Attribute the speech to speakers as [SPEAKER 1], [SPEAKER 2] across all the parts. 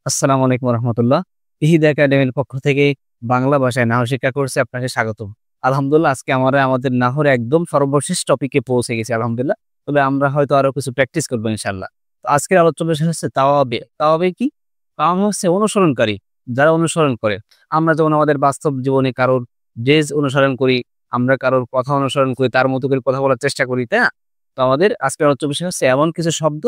[SPEAKER 1] আসসালামু আলাইকুম রহমতুল্লাহ। ইহিদ একাডেমির পক্ষ থেকে বাংলা ভাষায় নাহর শিক্ষা কোর্সে আপনাকে স্বাগতম। আলহামদুলিল্লাহ, আজকে আমরা আমাদের নাহর একদম সর্বশেষ টপিকে পৌঁছে গেছি আলহামদুলিল্লাহ। তবে আমরা হয়তো আরো কিছু প্র্যাকটিস করবো ইনশাল্লাহ। তো আজকের আলোচনা বিষয় হচ্ছে তাওয়াবে। তাওয়াবে কি? তাওয়াবে হচ্ছে অনুসরণকারী, যারা অনুসরণ করে। আমরা যেমন আমাদের বাস্তব জীবনে কারোর ড্রেস অনুসরণ করি, আমরা কারোর কথা অনুসরণ করি, তার মতো করে কথা বলার চেষ্টা করি, তাই না? তো আমাদের আজকের আলোচনা বিষয় হচ্ছে এমন কিছু শব্দ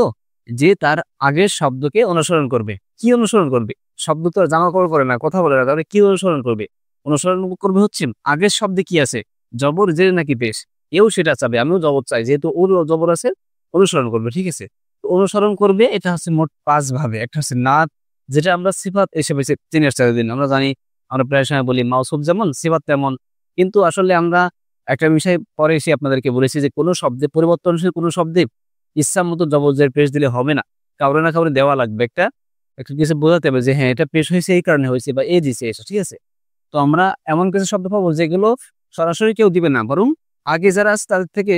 [SPEAKER 1] যে তার আগের শব্দকে অনুসরণ করবে। কি অনুসরণ করবে? শব্দ তো আর জামা কাপড় পরে না, কথা বলে না, তাহলে কি অনুসরণ করবে? অনুসরণ করবে হচ্ছে আগের শব্দে কি আছে, জবর জের নাকি পেশ, এও সেটা চাবে, আমিও জবর চাই, যেহেতু ওর জবর আছে অনুসরণ করবে। ঠিক আছে, তো অনুসরণ করবে এটা হচ্ছে মোট 5 ভাবে। একটা হচ্ছে নাত, যেটা আমরা সিফাত হিসেবে চিনি আসতে দিন। আমরা জানি, আমরা প্রায় সময় বলি মাউসুফ যেমন সিফাত তেমন, কিন্তু আসলে আমরা একটা বিষয় পরে এসে আপনাদেরকে বলেছি যে কোনো শব্দে, পরিবর্তনশীল কোনো শব্দে ইচ্ছা মতো জবর জের পেশ দিলে হবে না, কাউরে না কাউরে দেওয়া লাগবে। একটা একটা কিছু বোঝাতে হবে যে হ্যাঁ, এটা পেশ হয়েছে এই কারণে হয়েছে, বা এ দিছে এসে। ঠিক আছে, তো আমরা এমন কিছু শব্দ পাবো যেগুলো সরাসরি কেউ দিবে না, বরং আগে যারা আছে তাদের থেকে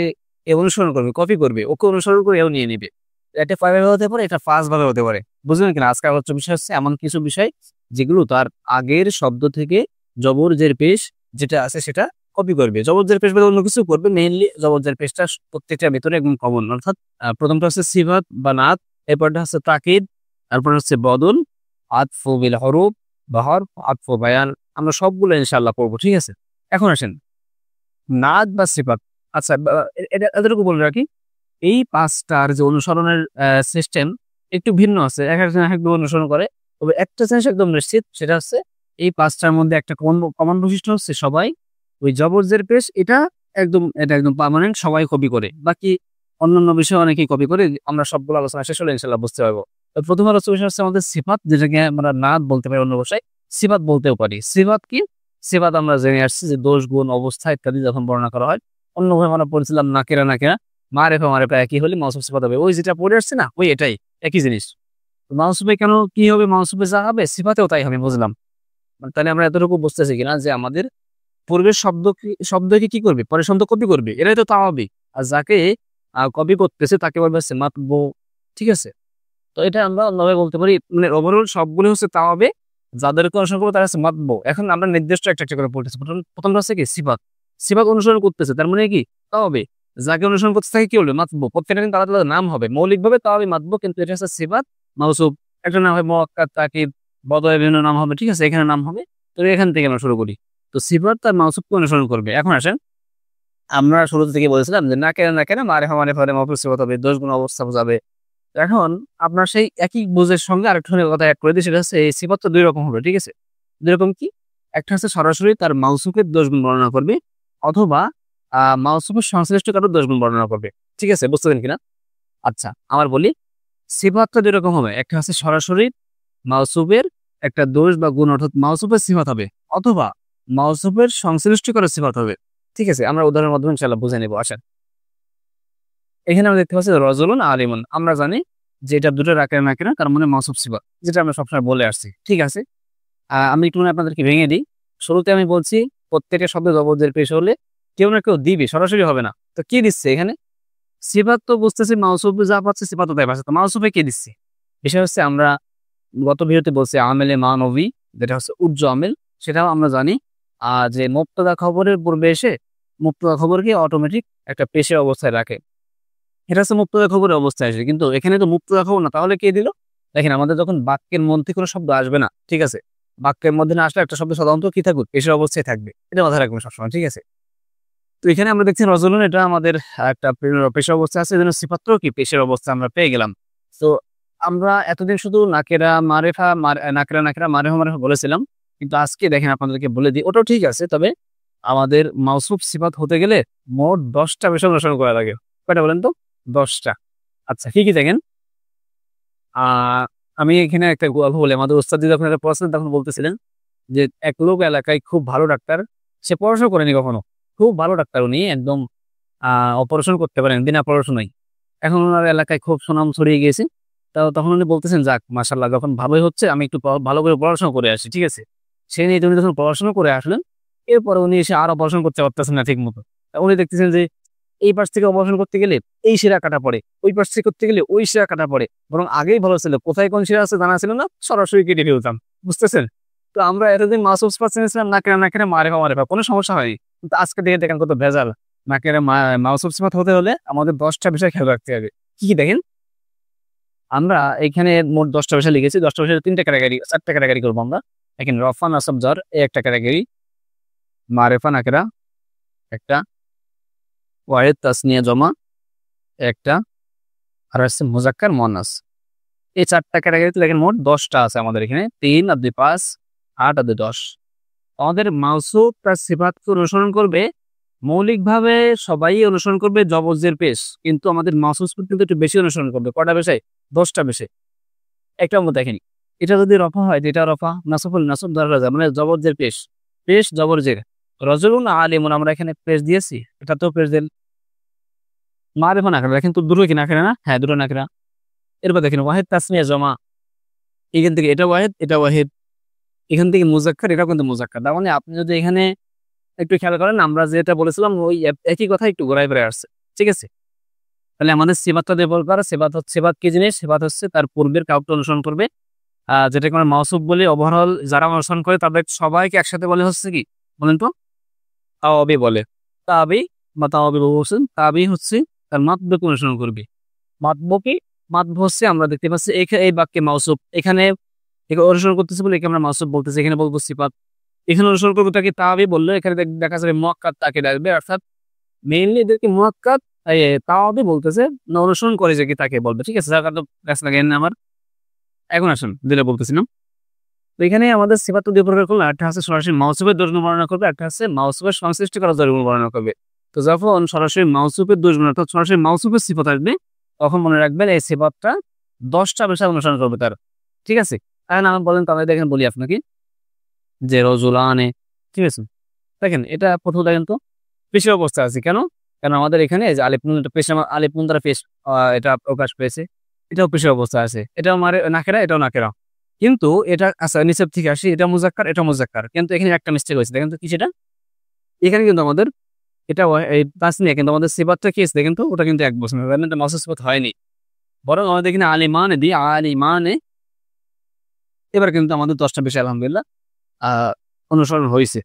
[SPEAKER 1] এ অনুসরণ করবে, কপি করবে, ওকে অনুসরণ করে এও নিয়ে নিবে। এটা 5 ভাবে হতে পারে, এটা 5 ভাবে হতে পারে। বুঝলেন কিনা? আজকে আলোচ্য বিষয় হচ্ছে এমন কিছু বিষয় যেগুলো তার আগের শব্দ থেকে জবর জের পেশ যেটা আছে সেটা কপি করবে। জবর জের পেশ বলে অন্য কিছু করবে, মেইনলি জবর জের পেশটা প্রত্যেকটার ভেতরে একদম কমন। অর্থাৎ প্রথমটা হচ্ছে সিফাত বা নাত, এরপরটা হচ্ছে তাকিদ, তারপর হচ্ছে বদল, আতফু বিল হরুফ বা হরফ, আতফু বায়ান। আমরা সবগুলো ইনশাআল্লাহ পড়বো। ঠিক আছে, এখন আসেন নাত বা সিফাত। আচ্ছা, এটা এতটুকু বলে রাখি, এই 5টার যে অনুসরণের সিস্টেম একটু ভিন্ন আছে, এক একজন এক একদম অনুসরণ করে। তবে একটা জিনিস একদম নিশ্চিত, সেটা হচ্ছে এই 5টার মধ্যে একটা কমন বৈশিষ্ট্য হচ্ছে সবাই ওই জবরজের পেশ, এটা একদম পার্মানেন্ট, সবাই কপি করে। বাকি অন্যান্য বিষয় অনেকেই কপি করে। আমরা সবগুলো আলোচনা শেষ হলে ইনশাল্লাহ বুঝতে পারবো। তো প্রথম আলোচনা বিষয় হচ্ছে আমাদের সিফাত, যেটাকে আমরা নাত বলতে পারি, অন্য ভাষায় সিফাত বলতেও পারি। সিফাত কি? সিফাত আমরা জেনে আসছি যে দোষ, গুণ, অবস্থা ইত্যাদি যখন বর্ণনা করা হয়। অন্যভাবে আমরা পড়েছিলাম নাকেরা নাকেরা, মারেফা মারেফা একই হলে মাউসুফ সিফাত হবে। ওই যেটা পড়ে আসছে না, ওই এটাই একই জিনিস। তো মাউসুফে কেন কি হবে? মাউসুফে যা হবে সিফাতেও তাই হবে, বুঝলাম? তাহলে আমরা এতটুকু বুঝতেছি কিনা যে আমাদের পূর্বের শব্দকে কি করবে, পরের শব্দ কপি করবে, এটাই তো তাওয়াবি। আর যাকে কপি করতেছে তাকে বলবে হচ্ছে মাতবু। ঠিক আছে, তো এটা আমরা অন্যভাবে বলতে পারি, মানে ওভারঅল সবগুলো হচ্ছে তাওয়াবে, যাদেরকে অনুসরণ করবো তারা হচ্ছে মাতবু। এখন আমরা নির্দিষ্ট একটা একটা করে পড়তেছি। প্রথমটা হচ্ছে কি? সিফাত। সিফাত অনুসরণ করতেছে, তার মানে কি? তাওয়াবে। যাকে অনুসরণ করতে থাকে কি বলবে? মাতবু। প্রত্যেকটা কিন্তু আলাদা আলাদা নাম হবে, মৌলিকভাবে তাওয়াবে মাতবু, কিন্তু এটা হচ্ছে সিফাত মাউসুফ। একটা নাম হবে মুআক্কাদ, তাকিদ, বদলে বিভিন্ন নাম হবে। ঠিক আছে, এখানে নাম হবে। তো এখান থেকে আমরা শুরু করি। তো সিফাত তার মাউসুফকে অনুসরণ করবে। এখন আসেন, আমরা শুরু থেকে বলেছিলাম যে না কেন না কেন মারেফা মারেফা মাউসুফ সিফাত হবে, দোষ গুণ অবস্থা বোঝাবে। এখন আপনার সেই একই বুঝের সঙ্গে আরেকটা কথা অ্যাড করে দিই, সেটা হচ্ছে এই সিফাত তো 2 রকম হবে। ঠিক আছে, 2 রকম কি? একটা হচ্ছে সরাসরি তার মাউসুফের দোষ গুণ বর্ণনা করবে, অথবা মাউসুফের সংশ্লিষ্ট কারো দোষ গুণ বর্ণনা করবে। ঠিক আছে, বুঝতে পারেন কিনা? আচ্ছা, আমার বলি, সিফাতটা 2 রকম হবে। একটা হচ্ছে সরাসরি মাউসুফের একটা দোষ বা গুণ, অর্থাৎ মাউসুফের সিফাত হবে, অথবা মাউসুফের সংশ্লিষ্ট কারো সিফাত হবে। ঠিক আছে, আমরা উদাহরণের মাধ্যমে ইনশাআল্লাহ বুঝে নেব। আসেন, এখানে আমরা দেখতে পাচ্ছি রজুলুন আলিমুন। আমরা জানি যে এটা দুটো রাকের নাকেরা, তার মানে মাউসুফ সিফাত, যেটা আমরা সবসময় বলে আসছি। ঠিক আছে, আমি একটু আপনাদেরকে ভেঙে দিই। শুরুতে আমি বলছি প্রত্যেকটা শব্দ জবরদের পেশ হলে কেউ না কেউ দিবে, সরাসরি হবে না। তো কি দিচ্ছে এখানে? সিফাত তো বুঝতেছি, মাউসুফ যা পাচ্ছে সিফাত তাই পাচ্ছে। তো মাউসুফে কে দিচ্ছে? বিষয় হচ্ছে আমরা গত ভিডিওতে বলছি আমেলে মানবী, যেটা হচ্ছে উজ্জ আমেল। সেটাও আমরা জানি যে মুবতাদা খবরের পূর্বে এসে মুবতাদা খবরকে অটোমেটিক একটা পেশের অবস্থায় রাখে। এটা হচ্ছে মুবতাদা খবরের অবস্থায় আসে, কিন্তু এখানে তো মুবতাদা খবর না, তাহলে কে দিল? দেখেন, আমাদের যখন বাক্যের মধ্যে কোনো শব্দ আসবে না, ঠিক আছে, বাক্যের মধ্যে না আসলে একটা শব্দ সাধারণত কি থাকুক, পেশের অবস্থায় থাকবে। এটা মাথায় রাখবেন সবসময়। ঠিক আছে, তো এখানে আমরা দেখছি রজুলুন, এটা আমাদের একটা পেশের অবস্থা আছে, এজন্য সিফাত্র কি পেশের অবস্থা আমরা পেয়ে গেলাম। তো আমরা এতদিন শুধু নাকেরা মারেফা নাকেরা নাকেরা মারেফা মারেফা বলেছিলাম, কিন্তু আজকে দেখেন আপনাদেরকে বলে দিই, ওটাও ঠিক আছে, তবে আমাদের মাউসুফ সিফাত হতে গেলে মোট 10টা বিষয় অনুসরণ করা লাগে। কয়টা বলেন তো? 10টা। আচ্ছা, কি কি দেখেন? আমি এখানে একটা গল্প বলি। আমাদের ওস্তাদ যখন এটা পড়াচ্ছিলেন তখন বলতেছিলেন যে এক লোক এলাকায় খুব ভালো ডাক্তার, সে পড়াশোনা করেনি কখনো, খুব ভালো ডাক্তার উনি, একদম অপারেশন করতে পারেন বিনা পড়াশোনায়। এখন ওনার এলাকায় খুব সুনাম ছড়িয়ে গিয়েছে। তখন উনি বলতেছেন, যাক মাশাআল্লাহ, যখন ভালোই হচ্ছে আমি একটু ভালো করে পড়াশোনা করে আসি। ঠিক আছে, সে নিয়ে উনি যখন পড়াশোনা করে আসলেন, এরপরে উনি এসে আরো পড়াশোনা করতে পারতেছেন না ঠিক মতো। উনি দেখতেছেন যে এই পাশ থেকে অপারেশন করতে গেলে এই শিরা কাটা পড়ে, ওই পাশ থেকে করতে গেলে ওই শিরা কাটা পড়ে, বরং আগেই ভালো ছিল, কোথায় কোন শিরা আছে জানা ছিল না, সরাসরি কেটে ফেলতাম, বুঝতেছেন? তো আমরা এতদিন মাসুল সিফাত চিনেছিলাম নাকেরা মারেফা, কোনো সমস্যা হয়নি। কিন্তু আজকে দেখে দেখেন কত ভেজাল। নাকেরা মাসুল সিফাত হতে হলে আমাদের 10টা বিষয় খেয়াল রাখতে হবে। কি কি দেখেন, আমরা এখানে মোট 10টা বিষয় লিখেছি। 10টা বিষয় 3টা ক্যাটাগরি 4টা ক্যাটাগরি করবো আমরা। এখানে রফা নাসব জ্বর এই একটা ক্যাটাগরি, মারেফা নাকেরা একটা, ওয়াহেদ তাসনিয়া জমা একটা, আর হচ্ছে মুজাক্কার মুয়ান্নাস। এই 4টা ক্যাটাগরিতে দেখেন মোট 10টা আছে আমাদের এখানে, 3 আর 2 5 8 আর 2 10। আমাদের মাউসুফ তার সিফাতকে অনুসরণ করবে, মৌলিকভাবে সবাই অনুসরণ করবে জবজের পেশ, কিন্তু আমাদের মাউসুফ কিন্তু একটু বেশি অনুসরণ করবে। কটা বিষয়? 10টা বিষয়। একটা মতো দেখেন, এটা যদি রফা হয় এটা রফা, নাসফুল নাসব ধরা যায়, মানে জবরজের পেশ, পেশ জবরজের। রজুলুন আলিমুন আমরা এখানে পেশ দিয়েছি, এটা তো পেশ দেন। মারিফা নাকেরা কিন্তু দুটো কি নাকেরা না? হ্যাঁ দুটো নাকেরা। এরপর দেখেন ওয়াহেদ তাসনিয়া জমা, এখান থেকে এটা ওয়াহেদ এটা ওয়াহেদ, এখান থেকে মুজাক্কার এটা কিন্তু মুজাক্কার। তার মানে আপনি যদি এখানে একটু খেয়াল করেন, আমরা যেটা বলেছিলাম ওই একই কথা একটু ঘোরায় ফিরে আসছে, ঠিক আছে? তাহলে আমাদের সেবাতটা দিয়ে বলবার, সেবাত কি জিনিস? সেবাত হচ্ছে তার পূর্বের কাউকে অনুসরণ করবে, যেটাকে আমরা মাউসুফ বলি। ওভারঅল যারা অনুসরণ করে তাদের সবাইকে একসাথে বলে হচ্ছে কি বলেন তো? তাওয়াবি বলে। তাবি বা তাওয়াবি বলছেন, তাবি হচ্ছে তার মাতবুকে অনুসরণ করবে। মাতবু কি? মাতবু হচ্ছে আমরা দেখতে পাচ্ছি এই বাক্যে মাউসুফ, এখানে অনুসরণ করতেছে বলে একে আমরা মাউসুফ বলতেছি, এখানে বলবো সিফাত। এখানে অনুসরণ করবো তাকে তাবি বললো, এখানে দেখা যাবে মুআক্কাদ তাকে ডাকবে, অর্থাৎ মেইনলি এদেরকে মুআক্কাদ তাওয়াবি বলতেছে না, অনুসরণ করে যে কি তাকে বলবে, ঠিক আছে? যার কারণে গাছ লাগেন না আমার। এখন আসুন দিলে বলতেছিলাম, তো এখানে আমাদের সিফাত দুই প্রকার করলো, একটা হচ্ছে সরাসরি মাউসুফের দোষ গুণ বর্ণনা করবে, একটা হচ্ছে মাউসুফের সংশ্লিষ্ট করা দোষ গুণ বর্ণনা করবে। তো যখন সরাসরি মাউসুফের দোষ গুণ অর্থাৎ সরাসরি মাউসুফের সিফাত আসবে, তখন মনে রাখবেন এই সিফাতটা 10টা বিষয় অনুসরণ করবে তার, ঠিক আছে? এখন আমি বলেন তাহলে দেখেন বলি আপনাকে যে রজুলানে, ঠিক আছে? দেখেন এটা প্রথম দেখেন তো পেশি অবস্থা আছে কেন? কারণ আমাদের এখানে যে আলিফ নুন, এটা পেশ, আলিফ নুন দ্বারা পেশ এটা প্রকাশ পেয়েছে, এটাও পেশি অবস্থা আছে, এটাও নাকেরা এটাও নাকেরা। কিন্তু এটা আচ্ছা নিচের থেকে আসি, এটা মুজাক্কার এটা মুজাক্কার, কিন্তু এখানে একটা মিস্টেক হয়েছে, দেখেন তো কি সেটা? এখানে কিন্তু আমাদের এটা এই তাসনিয়া, কিন্তু আমাদের সিফাতটা কি আছে দেখেন তো, ওটা কিন্তু এক বছর এটা মাউসুফ সিফাত হয়নি, বরং আমাদের এখানে আলিমানে দিই আলিমানে। এবার কিন্তু আমাদের 10টা বিষয় আলহামদুলিল্লাহ অনুসরণ হয়েছে।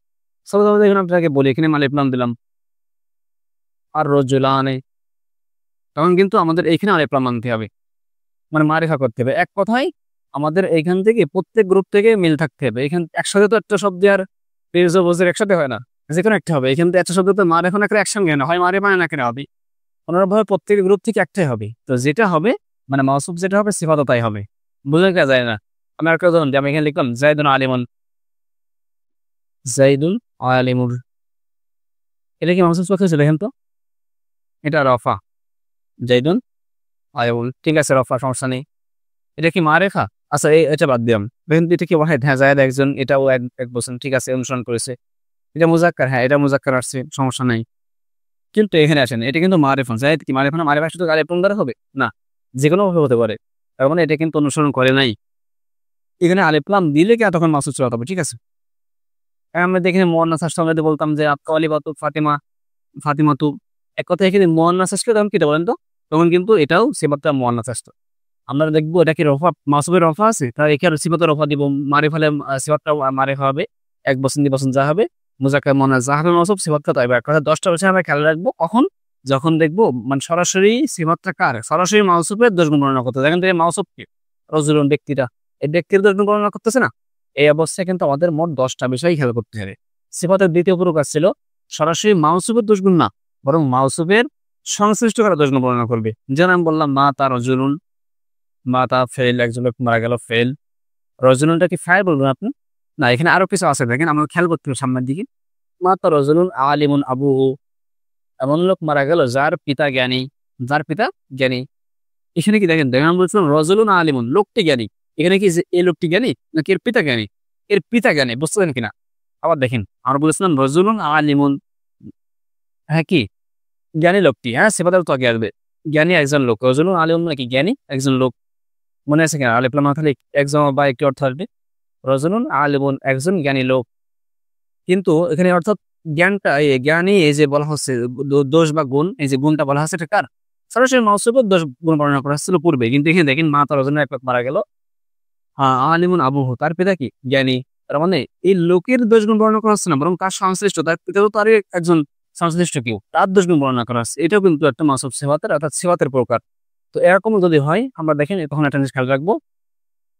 [SPEAKER 1] সব এখানে আপনাকে বলি, এখানে আলিফ লাম দিলাম আর রজুলানে, তখন কিন্তু আমাদের এইখানে আলিফ লাম আনতে হবে, মানে মারিফা করতে হবে। এক কথায় আমাদের এইখান থেকে প্রত্যেক গ্রুপ থেকে মিল থাকতে হবে। এখান একসাথে তো একটা শব্দ আর পেজ ও বোঝের একসাথে হয় না, যে কোনো একটা হবে। এখান থেকে একটা শব্দ তো মারেফা নাকেরা একসঙ্গে না হয়, মারে মানে নাকেরা হবে, অনুরূপভাবে প্রত্যেক গ্রুপ থেকে একটাই হবে। তো যেটা হবে মানে মাউসুফ যেটা হবে সিফাতও তাই হবে, বুঝে গেছে যায় না? আমি একটা উদাহরণ দিই, আমি এখানে লিখলাম জাইদুন আলিমুন, জাইদুল আলিমুর, এটা কি মাউসুফ সিফাত হয়েছে দেখেন তো? এটা রফা, জাইদুন আলিমুল, ঠিক আছে রফা, সমস্যা নেই। এটা কি মারেফা? আচ্ছা এটা বাদ দিলাম, দেখেন এটা কি ওয়াহেদ? হ্যাঁ জায়েদ একজন, এটাও এক বছর, ঠিক আছে অনুসরণ করেছে। এটা মুজাক্কার, হ্যাঁ এটা মুজাক্কার আসছে, সমস্যা নাই। কিন্তু এখানে আসেন, এটা কিন্তু মারেফা, জায়েদ কি মারেফা না? মারেফা শুধু আলিফ লাম দ্বারা হবে না, যে কোনো ভাবে হতে পারে, তার মানে এটা কিন্তু অনুসরণ করে নাই। এখানে আলিফ লাম দিলে কি তখন মাসুদ চলাতে হবে, ঠিক আছে? আমরা দেখে মুয়ান্নাস আসলে আমরা বলতাম যে আলিবাতু ফাতিমা, ফাতিমাতু, এক কথা এখানে মুয়ান্নাস আসলে তখন কি বলেন তো? তখন কিন্তু এটাও সিফাতটা মুয়ান্নাস আসতো। আমরা দেখবো এটা কি রফা, মাসুবের রফা আছে, তাহলে এখানে সিফাতের রফা দিব, মারে ফেলে সিফাতটা মারে হবে, এক বছর 2 বছর যা হবে, মুজাক্কার মুয়ান্নাস যা হবে মাসুব সিফাতটা তাই। এক কথা 10টা বিষয় আমরা খেয়াল রাখবো, কখন? যখন দেখবো মানে সরাসরি সিফাতটা কার, সরাসরি মাউসুফের দোষ গুণ বর্ণনা করতে, দেখেন তো এই মাউসুফ কি রজুলুন ব্যক্তিটা, এই ব্যক্তির দোষ গুণ বর্ণনা করতেছে না? এই অবস্থায় কিন্তু আমাদের মোট 10টা বিষয় খেয়াল করতে হবে। সিফাতের দ্বিতীয় প্রকার ছিল সরাসরি মাউসুফের দোষ গুণ না, বরং মাউসুফের সংশ্লিষ্ট করা দোষ গুণ বর্ণনা করবে। যেন আমি বললাম মা তা রজুলুন, মা তা ফেল, একজন লোক মারা গেল ফেল। রজুলুনটা কি ফাইল বলবেন আপনি? না, এখানে আরো কিছু আছে, দেখেন আমরা খেয়াল করতে হবে সামনের দিকে। মা তা রজুলুন আলিমুন আবুহু, এমন লোক মারা গেল যার পিতা জ্ঞানী, যার পিতা জ্ঞানী। এখানে কি দেখেন, দেখেন আমি বলছিলাম রজুলুন আলিমুন, লোকটি জ্ঞানী, এখানে কি যে এই লোকটি জ্ঞানী নাকি এর পিতা জ্ঞানী? এর পিতা জ্ঞানী, বুঝতেছেন কিনা? আবার দেখেন আমরা বলেছিলাম রজুলুন আলিমুন, হ্যাঁ কি জ্ঞানী লোকটি, হ্যাঁ সিফাতের তো আগে আসবে, জ্ঞানী একজন লোক। রজুলুন আলিমুন নাকি জ্ঞানী একজন লোক, মনে আছে কিনা? আলিফ লাম খালি একজন বা একটি অর্থ আসবে, রজুলুন আলিমুন একজন জ্ঞানী লোক। কিন্তু এখানে অর্থাৎ জ্ঞানটা জ্ঞানই এই যে বলা হচ্ছে দোষ বা গুণ, এই যে গুণটা বলা হচ্ছে এটা কার? সরাসরি মাউসুফের দোষ গুণ বর্ণনা করা হচ্ছিল পূর্বে, কিন্তু এখানে দেখেন মা তার জন্য এক লোক মারা গেল। আলিমুন আবুহু, তার পিতা কি জ্ঞানী। তার মানে এই লোকের দোষ গুণ বর্ণনা করা হচ্ছে না, বরং তার সংশ্লিষ্ট, তার পিতা তো তারই একজন সংশ্লিষ্ট কেউ, তার দোষ গুণ বর্ণনা করা হচ্ছে। এটাও কিন্তু একটা মাউসুফ সিফাতের অর্থাৎ সিফাতের প্রকার। তো এরকম যদি হয় আমরা দেখেন তখন একটা জিনিস খেয়াল রাখবো,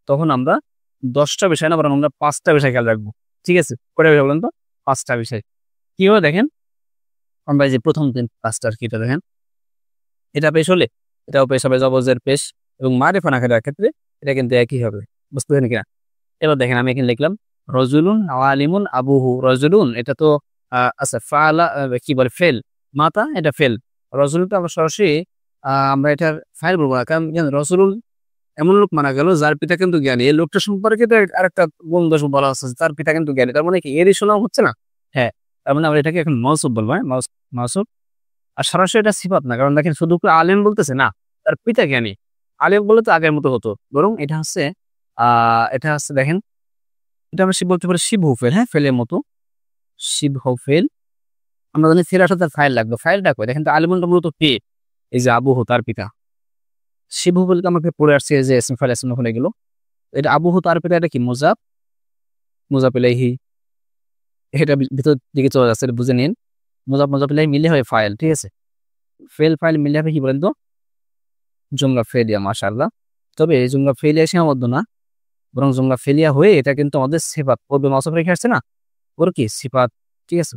[SPEAKER 1] তখন আমরা 10টা বিষয় না বরং আমরা 5টা বিষয় খেয়াল রাখবো। ঠিক আছে, কয়টা বিষয় বলেন তো? 5টা বিষয়। কি হবে দেখেন, আমরা এই যে প্রথম 5টা আর কি, এটা দেখেন, এটা পেশ হলে এটাও পেশ হবে, জবজের পেশ এবং মারিফা নাকিরার ক্ষেত্রে এটা কিন্তু একই হবে। বুঝতে পারেন কিনা? এবার দেখেন আমি এখানে লিখলাম রজুলুন আলিমুন আবুহু। রজুলুন এটা তো আচ্ছা ফালা, কি বলে ফেল। মাতা এটা ফেল। রজুলুন তো আমরা সরাসরি আমরা এটার ফাইল বলবো না, কারণ রজুলুন এমন লোক মারা গেল যার পিতা কিন্তু জ্ঞানী। এই লোকটা সম্পর্কে তো আরেকটা গুণ দোষ বলা হচ্ছে, তার পিতা কিন্তু জ্ঞানী। তার মানে কি এরই শোনা হচ্ছে না? হ্যাঁ, তার মানে আমরা এটাকে এখন মৌসুফ বলবো। হ্যাঁ, মৌসুফ। আর সরাসরি এটা সিফাত না, কারণ দেখেন শুধু আলেম বলতেছে না, তার পিতা জ্ঞানী। আলেম বলে তো আগের মতো হতো, বরং এটা হচ্ছে দেখেন, এটা আমরা বলতে পারি শিব হুফেল। হ্যাঁ, ফেলের মতো শিব হুফেল। আমরা জানি ফের আসলে তার ফাইল লাগবে, ফাইলটা কই দেখেন তো? আলিমুলটা মূলত কে? এই যে আবুহু তার পিতা। শিব হুফেলকে আমাকে পড়ে আসছে যে এসম ফাইল এসম হয়ে গেল। এটা আবুহু তার পিতা, এটা কি মুজাফ, মুজাফ ইলাইহি। এটা ভিতর দিকে চলে যাচ্ছে, এটা বুঝে নিন। মুজাফ মুজাফ ইলাইহি মিলে হয় ফাইল। ঠিক আছে, ফেল ফাইল মিলে হবে কি বলেন তো? জুমলা ফেলিয়া। মাশাআল্লাহ। তবে এই জুমলা ফেলিয়া সীমাবদ্ধ না, বরং জুমলা ফেলিয়া হয়ে এটা কিন্তু আমাদের সিফাত পূর্বে মাউসুফ রেখে আসছে না, ওর কি সিফাত। ঠিক আছে,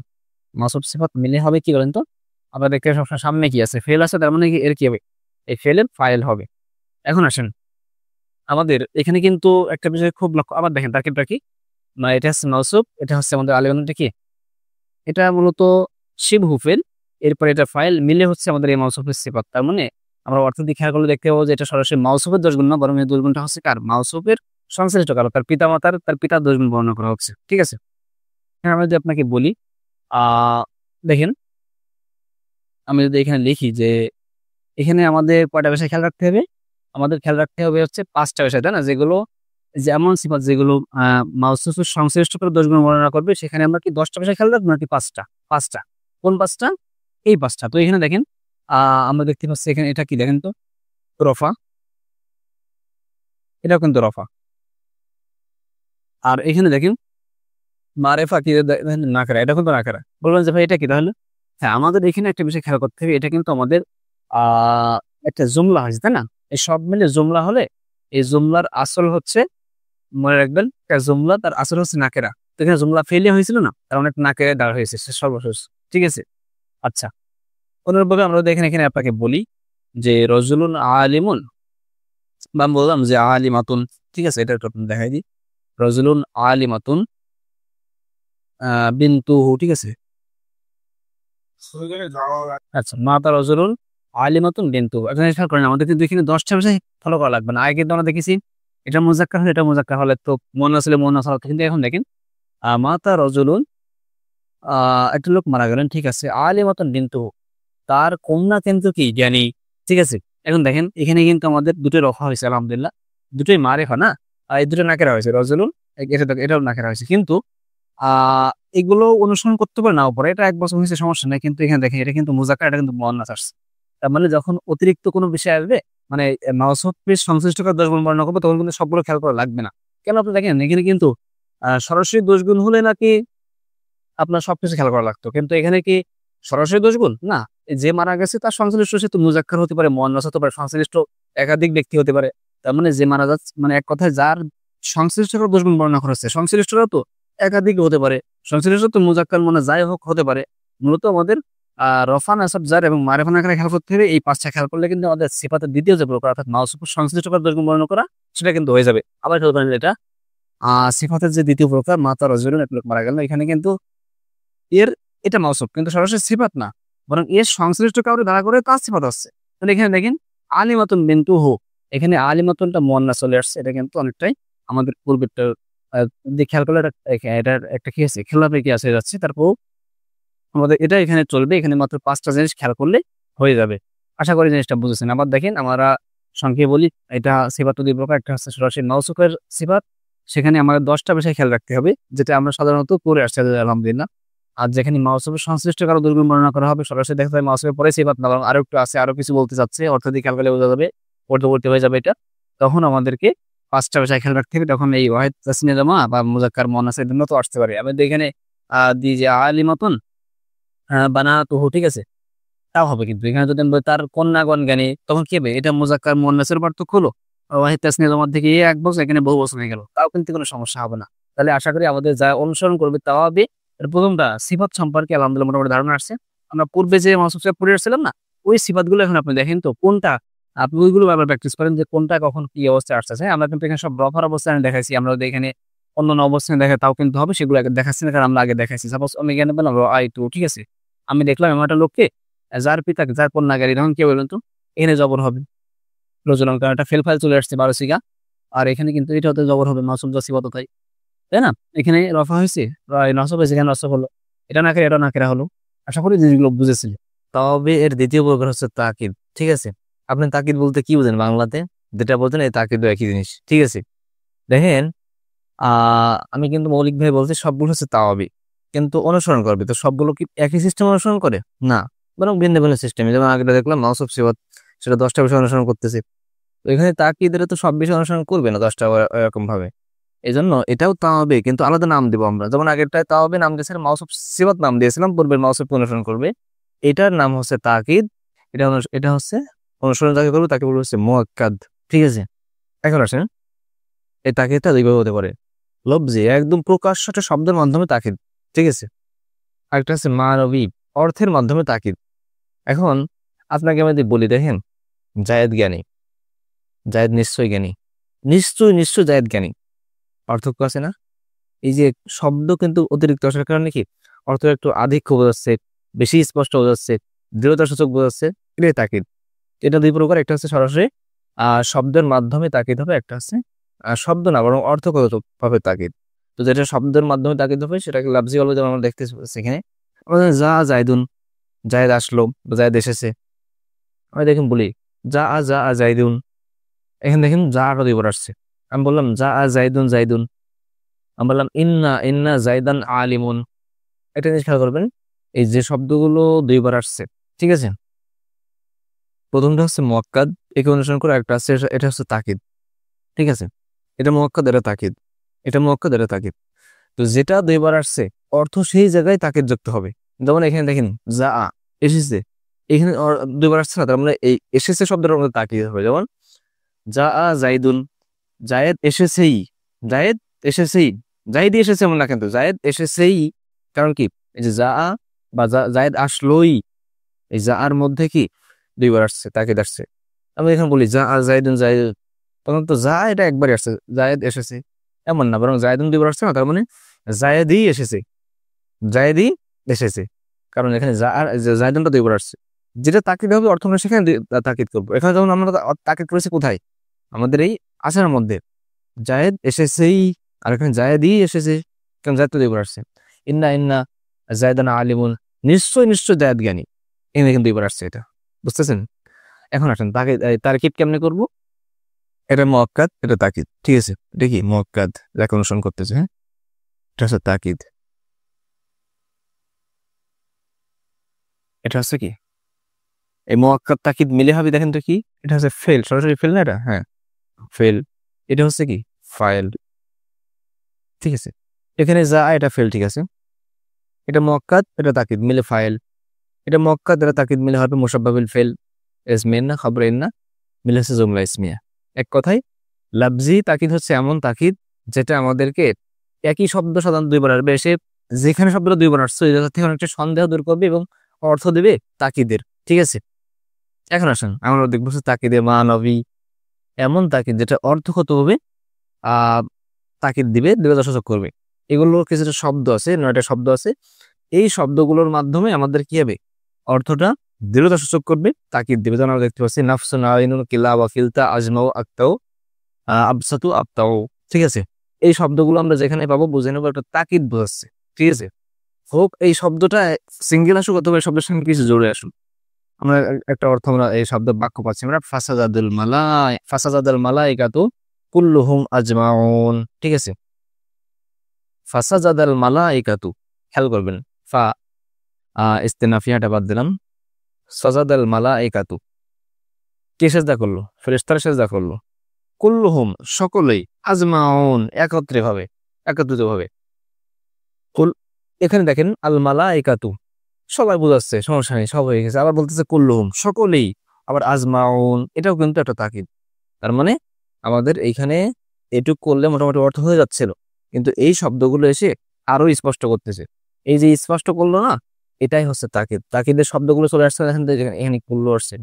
[SPEAKER 1] মাউসুফ সিফাত মিলে হবে কি বলেন তো? আমরা দেখতে সবসময় সামনে কি আছে, ফেল আছে, তার মানে কি এর কি হবে? এই ফেলের ফাইল হবে। এখন আসেন আমাদের এখানে কিন্তু একটা বিষয় খুব লক্ষ্য, আবার দেখেন তারকিবটা কি না, এটা হচ্ছে মাউসুফ, এটা হচ্ছে আমাদের আলিমানটা কি, এটা মূলত শিব হুফেল, এরপর এটা ফাইল মিলে হচ্ছে আমাদের এই মাউসুফের সিফাত। তার মানে আমরা অর্থ দিকে খেয়াল করলে দেখতে পাবো যে এটা সরাসরি মাউসুফের দোষগুণ না, বরং এই দোষগুণটা হচ্ছে কার? মাউসুফের সংশ্লিষ্ট কারো, তার পিতা মাতার, তার পিতার দোষগুণ বর্ণনা করা হচ্ছে। ঠিক আছে, হ্যাঁ, আমি যদি আপনাকে বলি দেখেন, আমি যদি এখানে লিখি যে এখানে আমাদের কয়টা বিষয় খেয়াল রাখতে হবে? আমাদের খেয়াল রাখতে হবে হচ্ছে 5টা বিষয়, তাই না? যেগুলো যেমন সিফাত যেগুলো মাউসুফের সংশ্লিষ্ট করে দোষগুণ বর্ণনা করবে, সেখানে আমরা কি 10টা বিষয় খেয়াল রাখবো নাকি 5টা? 5টা। কোন 5টা? এই 5টা। তো এখানে দেখেন আমরা দেখতে পাচ্ছি এখানে এটা কি দেখেন তো? রফা, এটাও কিন্তু রফা। আর এখানে দেখেন মারেফা কি দেখেন, নাকারা, এটা কিন্তু নাকারা। বলবেন যে ভাই এটা কি তাহলে? হ্যাঁ, আমাদের এখানে একটা বিষয় খেয়াল করতে হবে, এটা কিন্তু আমাদের একটা জুমলা হয়েছে, তাই না? এই সব মিলে জুমলা হলে এই জুমলার আসল হচ্ছে, মনে রাখবেন, একটা জুমলা তার আসল হচ্ছে নাকেরা। তো এখানে জুমলা ফেলিয়া হয়েছিল না, তার অনেক নাকেরা দাঁড় হয়েছে সর্বশেষ। ঠিক আছে, আচ্ছা। অনুরূপভাবে আমরা দেখেন এখানে আপনাকে বলি যে রজুলুন আলিমুন, বা আমি বললাম যে আলিমাতুন। ঠিক আছে, এটা একটু আপনাদের দেখাই দিই। রজুলুন আলিমাতুন বিনতুহু। ঠিক আছে, আচ্ছা, মাতা রজুলুন আলিমাতুন বিনতুহু। একটা জিনিস খেয়াল করেন, আমাদের কিন্তু এখানে 10টা বিষয় ফলো করা লাগবে না। আগে কিন্তু আমরা দেখেছি এটা মুজাক্কার হলে, এটা মুজাক্কার হলে তো মুয়ান্নাস হলে মুয়ান্নাস হলো। কিন্তু এখন দেখেন মাতা রজুলুন, একটা লোক মারা গেলেন। ঠিক আছে, আলিমাতুন বিনতুহু, তার কন্যা কিন্তু কি জ্ঞানী। ঠিক আছে, এখন দেখেন এখানে কিন্তু আমাদের দুটো রফা হয়েছে, আলহামদুলিল্লাহ, দুটোই মারেফা না, এই দুটো নাকেরা হয়েছে। রজুলুন এটাও নাকেরা হয়েছে, কিন্তু এগুলো অনুসরণ করতে পারে নাও পারে, এটা 1 বছর হয়েছে সমস্যা নেই। কিন্তু এখানে দেখেন এটা কিন্তু মুজাক্কার, এটা কিন্তু মুয়ান্নাস আসছে। তার মানে যখন অতিরিক্ত কোনো বিষয় আসবে, মানে মাউসুফের সংশ্লিষ্ট করে 10 গুণ বর্ণনা করবে, তখন কিন্তু সবগুলো খেয়াল করা লাগবে না। কেন? আপনি দেখেন এখানে কিন্তু সরাসরি 10 গুণ হলে নাকি আপনার সবকিছু খেয়াল করা লাগতো, কিন্তু এখানে কি সরাসরি 10 গুণ না, যে মারা গেছে তার সংশ্লিষ্ট সে তো মুজাক্কার হতে পারে, মুয়ান্নাস হতে পারে, সংশ্লিষ্ট একাধিক ব্যক্তি হতে পারে। তার মানে যে মারা যাচ্ছে, মানে এক কথায় যার সংশ্লিষ্ট 10 গুণ বর্ণনা করা হচ্ছে, সংশ্লিষ্টরা তো একাধিক হতে পারে, সংশ্লিষ্ট তো মুজাক্কার মানে যাই হোক হতে পারে। মূলত আমাদের রফা নাসাব জার এবং মারিফা নাকিরা খেয়াল করতে হবে। এই 5টা খেয়াল করলে কিন্তু আমাদের সিফাতের দ্বিতীয় যে প্রকার, অর্থাৎ মাউসুফের সংশ্লিষ্ট 10 গুণ বর্ণনা করা, সেটা কিন্তু হয়ে যাবে। আবার খেয়াল করেন এটা সিফাতের যে দ্বিতীয় প্রকার, মাতা রজুলুন, এক লোক মারা গেল, এখানে কিন্তু এর এটা মাউসুফ কিন্তু সরাসরি সিফাত না, বরং এর সংশ্লিষ্ট কাউরে দাঁড়া করে তার সিফাত আসছে। তাহলে এখানে দেখেন আলিমাতুন বিনতুহু, এখানে আলিমাতুনটা মুয়ান্নাস চলে আসছে, এটা কিন্তু অনেকটাই আমাদের পূর্বেরটা দিয়ে খেয়াল করলে এটার একটা কি আছে, খেলাপে কি আছে যাচ্ছে। তারপর আমাদের এটা এখানে চলবে, এখানে মাত্র 5টা জিনিস খেয়াল করলে হয়ে যাবে। আশা করি জিনিসটা বুঝেছেন। আবার দেখেন আমরা সংক্ষেপে বলি, এটা সিফাত দুই প্রকার, একটা হচ্ছে সরাসরি মাউসুফের সিফাত, সেখানে আমাদের 10টা বিষয় খেয়াল রাখতে হবে, যেটা আমরা সাধারণত করে আসছি আলহামদুলিল্লাহ। আর যেখানে মাউসুফের সংশ্লিষ্ট কারো দুর্গুণ বর্ণনা করা হবে সরাসরি দেখা যায় মাউসুফের পরে সিফাত না, বরং আরো একটু আছে, আরো কিছু বলতে চাচ্ছে, অর্থ দিয়ে খেয়াল করলে বোঝা যাবে, পরবর্তী হয়ে যাবে এটা। তখন আমাদেরকে 5টা বিষয় খেয়াল রাখতে হবে। তখন এই ওয়াহিদ তাসনিয়া জামা বা মুজাক্কার মুয়ান্নাসের জন্য তো আসতে পারে। আমি এখানে দিই যে আলিমাতুন বানাতুহু, ঠিক আছে, তাও হবে। কিন্তু এখানে যদি আমি বলি তার কন্যাগণ জ্ঞানী, তখন কি হবে? এটা মুজাক্কার মুয়ান্নাসের পার্থক্য হলো। ওয়াহিদ তাসনিয়া জামার থেকে এক বছর, এখানে বহু বছর হয়ে গেল, তাও কিন্তু কোনো সমস্যা হবে না। তাহলে আশা করি আমাদের যা অনুসরণ করবে তাও হবে। এর প্রথমটা সিফাত সম্পর্কে আলহামদুলিল্লাহ মোটামুটি ধারণা আসছে। আমরা পূর্বে যে মাসুফ সাহেব পড়ে আসছিলাম না, ওই সিফাতগুলো এখন আপনি দেখেন তো কোনটা, আপনি ওইগুলো আবার প্র্যাকটিস করেন যে কোনটা কখন কি অবস্থায় আসতেছে। আমরা কিন্তু এখানে সব রফার অবস্থানে দেখাইছি, আমরা যদি এখানে অন্য অবস্থানে দেখে তাও কিন্তু হবে, সেগুলো আগে দেখাচ্ছি না, কারণ আমরা আগে দেখাইছি। সাপোজ আমি এখানে বললাম আই টু, ঠিক আছে, আমি দেখলাম এমন একটা লোককে যার পিতা যার কন্যাগারী, তখন কি বলবেন তো এখানে জবর হবে রজুলান, কারণ একটা ফেল ফাইল চলে আসছে 12 সিগা। আর এখানে কিন্তু এটা হতে জবর হবে মাসুম জাসিবত, তাই না? এখানে রফা হয়েছে, নসব হয়েছে, এখানে নসব হলো, এটা না করে এটা না করে হলো। আশা করি জিনিসগুলো বুঝেছিল। তবে এর দ্বিতীয় প্রকার হচ্ছে তাকিদ, ঠিক আছে। আপনি তাকিদ বলতে কি বুঝেন বাংলাতে? যেটা বলতেন এই তাকিদ একই জিনিস, ঠিক আছে। দেখেন আমি কিন্তু মৌলিকভাবে বলছি সবগুলো হচ্ছে তাওয়াবি, কিন্তু অনুসরণ করবে তো সবগুলো কি একই সিস্টেম অনুসরণ করে? না, বরং ভিন্ন ভিন্ন সিস্টেমে। যেমন আগে দেখলাম মাউসুফ সিফাত, সেটা 10টা বিষয় অনুসরণ করতেছে। তো এখানে তাকিদের তো সব বিষয় অনুসরণ করবে না 10টা এরকম ভাবে। এই জন্য এটাও তাওয়াবে, কিন্তু আলাদা নাম দিব আমরা। যেমন আগেরটায় তাওয়াবে নাম দিয়েছিলাম, মাউসুফ সিফাত নাম দিয়েছিলাম, পূর্বের মাউসুফ অনুসরণ করবে। এটার নাম হচ্ছে তাকিদ, এটা হচ্ছে অনুসরণ যাকে করবে তাকে বলবে হচ্ছে মুআক্কাদ, ঠিক আছে। এখন আসেন, এই তাকিদটা দুইভাবে হতে পারে। লফজি একদম প্রকাশ্য একটা শব্দের মাধ্যমে তাকিদ, ঠিক আছে। আরেকটা হচ্ছে মানবী অর্থের মাধ্যমে তাকিদ। এখন আপনাকে আমি যদি বলি, দেখেন জায়েদ জ্ঞানী, জায়েদ নিশ্চয় জ্ঞানী, নিশ্চয় জায়েদ জ্ঞানী, পার্থক্য আছে না? এই যে শব্দ কিন্তু অতিরিক্ত আসার কারণে কি অর্থ একটু আধিক্য বোঝাচ্ছে, বেশি স্পষ্ট বোঝাচ্ছে, দৃঢ়তা সূচক বোঝাচ্ছে, এটাই তাকিদ। এটা দুই প্রকার, একটা হচ্ছে সরাসরি শব্দের মাধ্যমে তাকিদ হবে, একটা হচ্ছে শব্দ না বরং অর্থগত ভাবে তাকিদ। তো যেটা শব্দের মাধ্যমে তাকিদ হবে সেটাকে লাফজি বলবো, যেমন আমরা দেখতে সেখানে জায়দুন, জায়েদ আসলো বা জায়েদ এসেছে। আমি দেখুন বলি যা জায়দুন, এখানে দেখেন আটা দুইবার আসছে। আমি বললাম জায়দুন জায়দুন, আমি বললাম ইন্না জায়দান আলিমুন। একটা জিনিস খেয়াল করবেন, এই যে শব্দগুলো দুইবার আসছে, ঠিক আছে। প্রথমটা হচ্ছে মুআক্কাদ, একে অনুসরণ করে একটা আছে, এটা হচ্ছে তাকিদ, ঠিক আছে। এটা মুআক্কাদ, এটা তাকিদ, এটা মুআক্কাদ, এটা তাকিদ। তো যেটা দুইবার আসছে অর্থ সেই জায়গায় তাকিদ যুক্ত হবে। যেমন এখানে দেখেন যা এসেছে, এখানে দুইবার আসছে না, তার মানে এই এসেছে শব্দটার মধ্যে তাকিদ হবে। যেমন জাইদুন, জায়েদ এসেছেই, জায়েদ এসেছেই, জায়েদই এসেছে এমন না, কিন্তু জায়েদ এসেছেই। কারণ কি এই যে বা জায়েদ আসলোই, এই আর মধ্যে কি দুইবার আসছে, তাকিদ আসছে। আমি এখানে বলি জাইদুন জায়েদ, তখন তো এটা একবারই আসছে, জায়েদ এসেছে এমন না, বরং জায়েদুন দুইবার আসছে না, তার মানে জায়েদই এসেছে, জায়েদই এসেছে। কারণ এখানে জায়দুনটা দুইবার আসছে। যেটা তাকিদ হবে অর্থ আমরা সেখানে তাকিদ করবো। এখানে যেমন আমরা তাকিদ করেছি কোথায়? আমাদের এই আসার মধ্যে জায়েদ এসেছেই, আর এখানে জায়েদই এসেছে, কারণ জায়েদ তো দুইবার আসছে। ইন্না জায়দানা আলিমুন, নিশ্চয় জায়েদ জ্ঞানী, এখানে কিন্তু দুইবার আসছে, এটা বুঝতেছেন? এখন আসেন তাকিদ কেমনে করবো? এটা মুআক্কাদ, এটা তাকিদ, ঠিক আছে। এটা কি মুআক্কাদ, যাকে অনুসরণ করতেছে, হ্যাঁ, এটা হচ্ছে তাকিদ। এটা হচ্ছে কি এই মুআক্কাদ তাকিদ মিলে হবে, দেখেন তো কি, এটা হচ্ছে ফেল, সরাসরি ফেল না এটা, হ্যাঁ ফেল। এটা হচ্ছে কি ফাইল, ঠিক আছে। এখানে এটা ফেল, ঠিক আছে। এটা মুআক্কাদ, এটা তাকিদ মিলে ফাইল। এটা মুআক্কাদ, এটা তাকিদ মিলে হবে মুশাব্বাহ ফেল, ইসমিন না খবর না, মিলে হচ্ছে জুমলা ইসমিয়া। এক কথায় লাফজি তাকিদ হচ্ছে এমন তাকিদ যেটা আমাদেরকে একই শব্দ সাধারণত দুইবার আসবে, এসে যেখানে শব্দটা দুইবার আসছে ওই জায়গা থেকে অনেকটা সন্দেহ দূর করবে এবং অর্থ দেবে তাকিদের, ঠিক আছে। এখন আসেন আমরা দেখবো তাকিদে মানবী, এমন তাকিদ যেটা অর্থগতভাবে তাকিদ দিবে, দৃঢ়তা সূচক করবে। এগুলোর কিছুটা শব্দ আছে, 9টা শব্দ আছে। এই শব্দগুলোর মাধ্যমে আমাদের কি হবে? অর্থটা দৃঢ়তা সূচক করবে, তাকিদ দিবে। যেমন আমরা দেখতে পাচ্ছি নাফসুন আইনুন কিলা ওয়া কিলতা আজমাউ আক্তাউ আবসাতু আবতাউ, ঠিক আছে। এই শব্দগুলো আমরা যেখানে পাবো বুঝে নেবো একটা তাকিদ বোঝাচ্ছে, ঠিক আছে। হোক এই শব্দটা সিঙ্গেল আসুক অথবা এই শব্দের সঙ্গে কিছু জোরে আসুক, আমরা একটা অর্থ আমরা এই শব্দ বাক্য পাচ্ছি আমরা, ফাসাজাদাল মালাইকাতু কুল্লুহুম আজমাউন, ঠিক আছে। ফাসাজাদাল মালাইকাতু, খেয়াল করবেন ফা ইস্তেনাফিয়াটা বাদ দিলাম। সাজাদাল মালাইকাতু, কে সেজদা করলো? ফেরেশতারা সেজদা করলো। কুল্লুহুম, সকলেই, আজমাউন, একত্রিতভাবে। কুল, এখানে দেখেন আল মালাইকাতু, সবাই বোঝাচ্ছে, সমস্যা নেই, সব হয়ে গেছে। আবার বলতেছে কুল্লুহুম, সকলেই, আবার আজমাউন, এটাও কিন্তু একটা তাকিদ। তার মানে আমাদের এইখানে এটুক করলে মোটামুটি অর্থ হয়ে যাচ্ছিল, কিন্তু এই শব্দগুলো এসে আরো স্পষ্ট করতেছে। এই যে স্পষ্ট করলো না, এটাই হচ্ছে তাকিদ। তাকিদের শব্দগুলো চলে আসছে এখান থেকে, এখানে কুল্লু আসছে,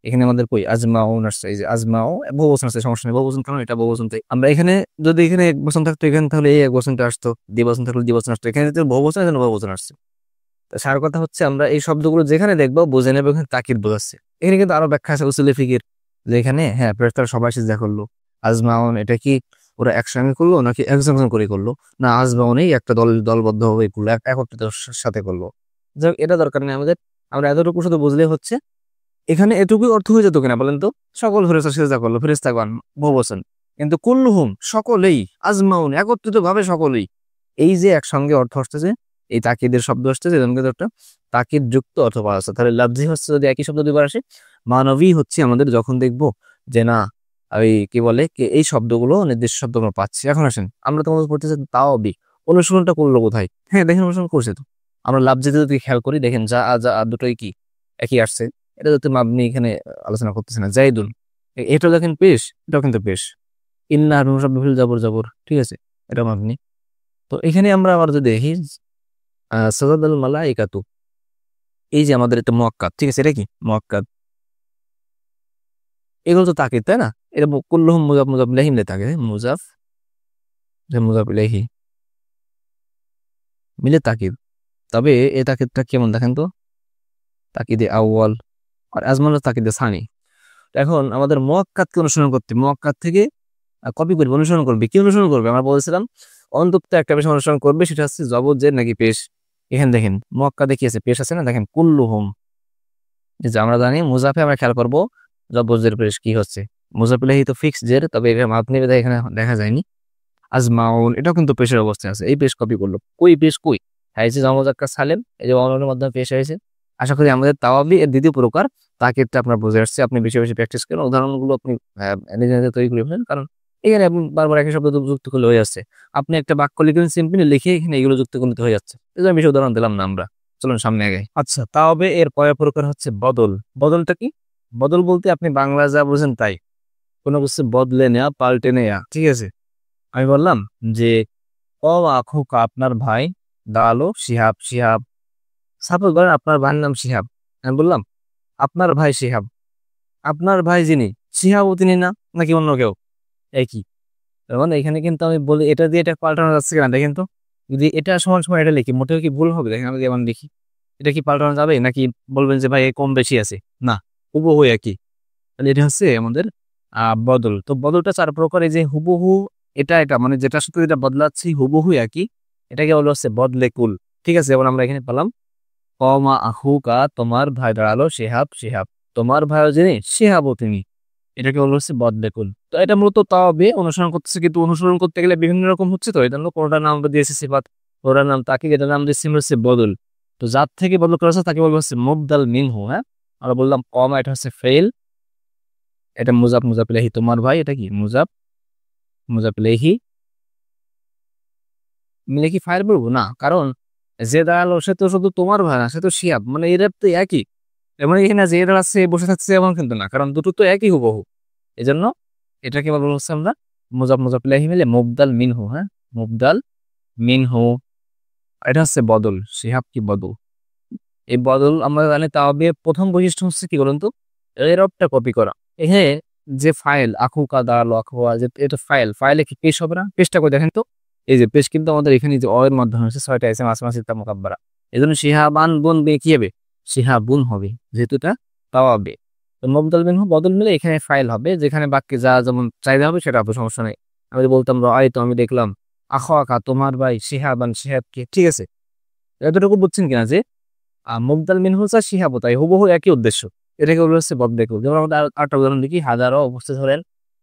[SPEAKER 1] এখানে আমাদের কই আজমাউন আসছে। এই যে আজমাও বহুবচন আসছে, সমস্যা নেই, বহুবচন কারণ এটা বহুবচন। তাই আমরা এখানে যদি এখানে এক বচন থাকতো এখানে, তাহলে এই এক বচনটা আসতো, দ্বিবচন থাকলে দ্বিবচন আসতো, এখানে যদি বহুবচন এখানে বহুবচন আসছে। তো সার কথা হচ্ছে আমরা এই শব্দগুলো যেখানে দেখবো বুঝে নেবো এখানে তাকিদ বোঝাচ্ছে। এখানে কিন্তু আরো ব্যাখ্যা আছে উসুলে ফিকির, যে এখানে হ্যাঁ ফেরেশতারা সবাই সিজদা করলো। আজমাউন, এটা কি ওরা একসঙ্গে করলো নাকি একজন একজন করে করলো? না, আজমাউনেই একটা দলবদ্ধ হয়ে করলো, একত্রিত সাথে করলো। যাই হোক, এটা দরকার নেই আমাদের, আমরা এতটুকু শুধু বুঝলে হচ্ছে। এখানে এটুকুই অর্থ হয়ে যেত কিনা বলেন তো? সকল ফেরেশতা সিজদা করলো, ফেরেশতাগণ বহুবচন, কিন্তু কুল্লুহুম, সকলেই, আজমাউন, একত্রিত ভাবে সকলেই, এই যে একসঙ্গে অর্থ আসতেছে, এই তাকিদের শব্দ আসতেছে, এজন্য কিন্তু একটা তাকিদ যুক্ত অর্থ পাওয়া যাচ্ছে। তাহলে লাফজি হচ্ছে যদি একই শব্দ দুইবার আসে, মানবী হচ্ছে আমাদের যখন দেখবো যে না, ওই কি বলে এই শব্দগুলো নির্দিষ্ট শব্দ আমরা পাচ্ছি। এখন আসেন আমরা তোমাদের পড়তেছি তাওবি, অনুসরণটা করলো কোথায়? হ্যাঁ দেখেন, অনুসরণ করছে তো। আমরা লাফজিতে যদি খেয়াল করি, দেখেন যা যা দুটোই কি একই আসছে। এটা যাতে মাবনি এখানে আলোচনা করতেছে না, জাইদুন, এটা দেখেন পেশ, এটাও কিন্তু পেশ। ইন্না শব্দ জাবর জাবর, ঠিক আছে, এটা মাবনি। তো এখানে আমরা আবার যদি দেখি সাজাদাল মালাইকাতু, এই যে আমাদের একটা মুয়াক্কাদ, ঠিক আছে, এটা কি মুয়াক্কাদ, এগুলো তো তাকিদ, তাই না? এটা কুল্লুহুম মুজাফ মুজাফ ইলাইহি মিলে থাকে, মুজাফ মুজাফ ইলাইহি মিলে তাকিদ। তবে এই তাকিদটা কেমন দেখেন তো, তাকিদে আউয়াল আর আজমাল তাকিদে সানি। এখন আমাদের মুয়াক্কাদকে অনুসরণ করতে, মুয়াক্কাদ থেকে কপি করবে, অনুসরণ করবে। কি অনুসরণ করবে? আমরা বলেছিলাম অন্তত একটা পেশ অনুসরণ করবে, সেটা হচ্ছে জবর জের নাকি পেশ। এখানে দেখেন মুয়াক্কাদে কি আছে? পেশ আছে না, দেখেন কুল্লুহুম। যে আমরা জানি মুজাফে আমরা খেয়াল করবো জবর জের পেশ কি হচ্ছে, মুজাফ ইলাইহি তো ফিক্স জের, তবে এটা মাবনি বিধায় এখানে দেখা যায়নি। আজমাউন, এটাও কিন্তু পেশের অবস্থায় আছে, এই পেশ কপি করলো। কই পেশ কই? হ্যাঁ, এই যে জামজাক্কা সালেম, এই যে অননের মাধ্যমে পেশ হয়েছে। আশা করি আমাদের তাওয়াবি এর দ্বিতীয় প্রকার তাকিদটা আপনার বুঝে আসছে। আপনি বেশি বেশি প্র্যাকটিস করেন, উদাহরণগুলো আপনি নিজে নিজে তৈরি করে ফেলেন, কারণ এখানে আপনি বারবার একই শব্দ যুক্ত করলে হয়ে যাচ্ছে। আপনি একটা বাক্য লিখেন, সিম্পলি লিখে এখানে এগুলো যুক্ত করতে হয়ে যাচ্ছে। এই জন্য বেশি উদাহরণ দিলাম না আমরা। চলুন সামনে আগে। আচ্ছা, তাওবে এর পরের প্রকার হচ্ছে বদল। বদলটা কি? বদল বলতে আপনি বাংলা যা বুঝেন তাই, কোনো কিছু বদলে নেয়া, পাল্টে নেয়া, ঠিক আছে। আমি বললাম যে ও আখুকা, আপনার ভাই, দাঁড়ালো শিহাব, শিহাব, সাপোজ ধরেন আপনার ভাইয়ের নাম শিহাব, আমি বললাম আপনার ভাই শিহাব, আপনার ভাই যিনি শিহাবও তিনি না, নাকি অন্য কেউ? একই। তার মানে এখানে কিন্তু আমি বলি এটা দিয়ে এটা পাল্টানো যাচ্ছে কিনা দেখেন তো। যদি এটা সমান সমান এটা লিখি, মোটেও কি ভুল হবে? দেখেন আমি যেমন লিখি, এটা কি পাল্টানো যাবে? নাকি বলবেন যে ভাই এ কম বেশি আছে? না, হুবহু একই। তাহলে এটা হচ্ছে আমাদের বদল। তো বদলটা চার প্রকার। এই যে হুবহু, এটা এটা মানে যেটা সাথে যেটা বদলাচ্ছি হুবহু একই, এটাকে বলা হচ্ছে বদলে কুল। ঠিক আছে, যেমন আমরা এখানে পেলাম কমা আহুকা, তোমার ভাই দাঁড়ালো শিহাব, শিহাব, তোমার ভাইও যিনি শিহাবও তিনি, এটাকে বলা হচ্ছে বদলে কুল। তো এটা মূলত তাওবে অনুসরণ করতেছে, কিন্তু অনুসরণ করতে গেলে বিভিন্ন রকম হচ্ছে। তো এটা হলো কোনটার নাম আমরা দিয়েছি সিফাত, কোনটার নাম তাকে, এটার নাম দিয়েছি হচ্ছে বদল। তো যার থেকে বদল করা হচ্ছে তাকে বলবো হচ্ছে মুবদাল মিনহু। হ্যাঁ, আমরা বললাম কমা, এটা হচ্ছে ফেল, এটা মুজাফ, মুজাফ ইলাইহি, তোমার ভাই এটা কি মুজাফ, মুজাফ ইলাইহি মিলে কি ফাইল বলবো না, কারণ যে দাঁড়ালো সে তো শুধু তোমার ভাই না, সে তো শিয়াব, মানে এরা তো একই। এমন এখানে যে দাঁড়াচ্ছে বসে থাকছে এমন কিন্তু না, কারণ দুটো তো একই হুবহু। এই জন্য এটাকে বলবো হচ্ছে আমরা মুজাফ, মুজাফ ইলাইহি মিলে মুবদাল মিনহু। হ্যাঁ, মুবদাল মিনহু, এটা হচ্ছে বদল। শিহাব কি বদল, এই বদল আমরা জানি। তাওবে প্রথম বৈশিষ্ট্য হচ্ছে কি বলুন তো, এর অপটা কপি করা। এখানে যে ফাইল আখুকা দাঁড়ালো, আখুয়া, যে এটা ফাইল, ফাইলে কি পেশ হবে না? পেশটা করে দেখেন তো। এই যে পেশ কিন্তু আমাদের এখানে যে অয়ের মাধ্যমে হচ্ছে 6টা এসএম আসমাস ইত্তা মুকাব্বারা, এই জন্য শিহাবান বুন বে কি হবে? শিহাবুন হবে, যেহেতু এটা তাওয়াবে। তো মুবদাল মিনহু বদল মিলে এখানে ফাইল হবে, যেখানে বাক্যে যা যেমন চাহিদা হবে সেটা হবে, সমস্যা নেই। আমি যদি বলতাম রাই, তো আমি দেখলাম, আখো আখা, তোমার ভাই, শিহাবান শিহাবকে, ঠিক আছে। এতটুকু বুঝছেন কিনা যে মুবদাল মিনহু যা শিহাবও তাই, হুবহু একই উদ্দেশ্য। এটাকে বলা হচ্ছে বদলেকুল। যেমন আমাদের আরেকটা উদাহরণ দেখি, হাজারও উপস্থিত হলেন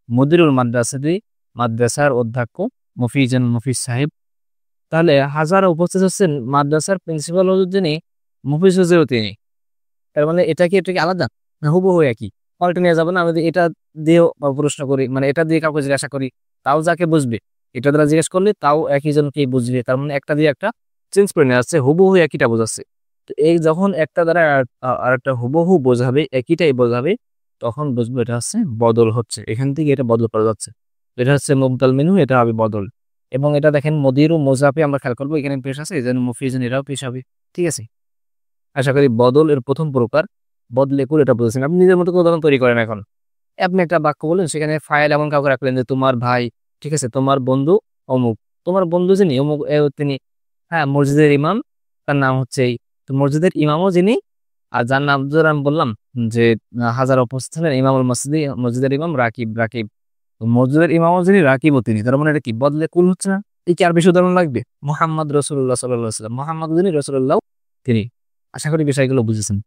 [SPEAKER 1] মুদিরুল মাদ্রাসাতি, মাদ্রাসার অধ্যক্ষ, মফিজান মফিজ সাহেব, তাহলে হাজারা উপস্থিত হচ্ছেন মাদ্রাসার প্রিন্সিপাল হুজুর যিনি, মুফিজ হুজুরও তিনি। তার মানে এটা কি আলাদা না হুবহু একই? পাল্টে নিয়ে যাবো না? আমি যদি এটা দিয়েও প্রশ্ন করি, মানে এটা দিয়ে কাউকে জিজ্ঞাসা করি, তাও যাকে বুঝবে, এটা দ্বারা জিজ্ঞেস করলে তাও একই জনকেই বুঝবে। তার মানে একটা দিয়ে একটা চেঞ্জ করে নেওয়া যাচ্ছে, হুবহু একইটা বোঝাচ্ছে। তো এই যখন একটা দ্বারা আর একটা হুবহু বোঝাবে, একইটাই বোঝাবে, তখন বুঝবো এটা হচ্ছে বদল হচ্ছে, এখান থেকে এটা বদল করা যাচ্ছে। তো এটা হচ্ছে মুবদাল মিনহু, এটা হবে বদল। এবং এটা দেখেন মদির ও মোজাফে আমরা খেয়াল করবো, এখানে পেশ আছে, এই জন্য মুফিজন এরাও পেশ হবে। ঠিক আছে, আশা করি বদল এর প্রথম প্রকার বদলে করে এটা বলছেন। আপনি নিজের মতো করে উদাহরণ তৈরি করেন। এখন আপনি একটা বাক্য বলেন, সেখানে ফাইল এমন কাউকে রাখলেন যে তোমার ভাই, ঠিক আছে, তোমার বন্ধু অমুক, তোমার বন্ধু যিনি অমুক তিনি, হ্যাঁ, মসজিদের ইমাম, তার নাম হচ্ছে এই। তো মসজিদের ইমামও যিনি, আর যার নাম ধরে আমি বললাম যে হাজার উপস্থিত হলেন ইমামুল মসজিদ, মসজিদের ইমাম রাকিব, রাকিব। তো মসজিদের ইমামও যিনি, রাকিবও তিনি। তার মানে এটা কি বদলে কুল হচ্ছে না? এই কি আর বেশি উদাহরণ লাগবে? মোহাম্মদ রসুল্লাহ সাল্লাহ সাল্লাম, মোহাম্মদ যিনি, রসুল্লাহ তিনি। আশা করি বিষয়গুলো বুঝেছেন।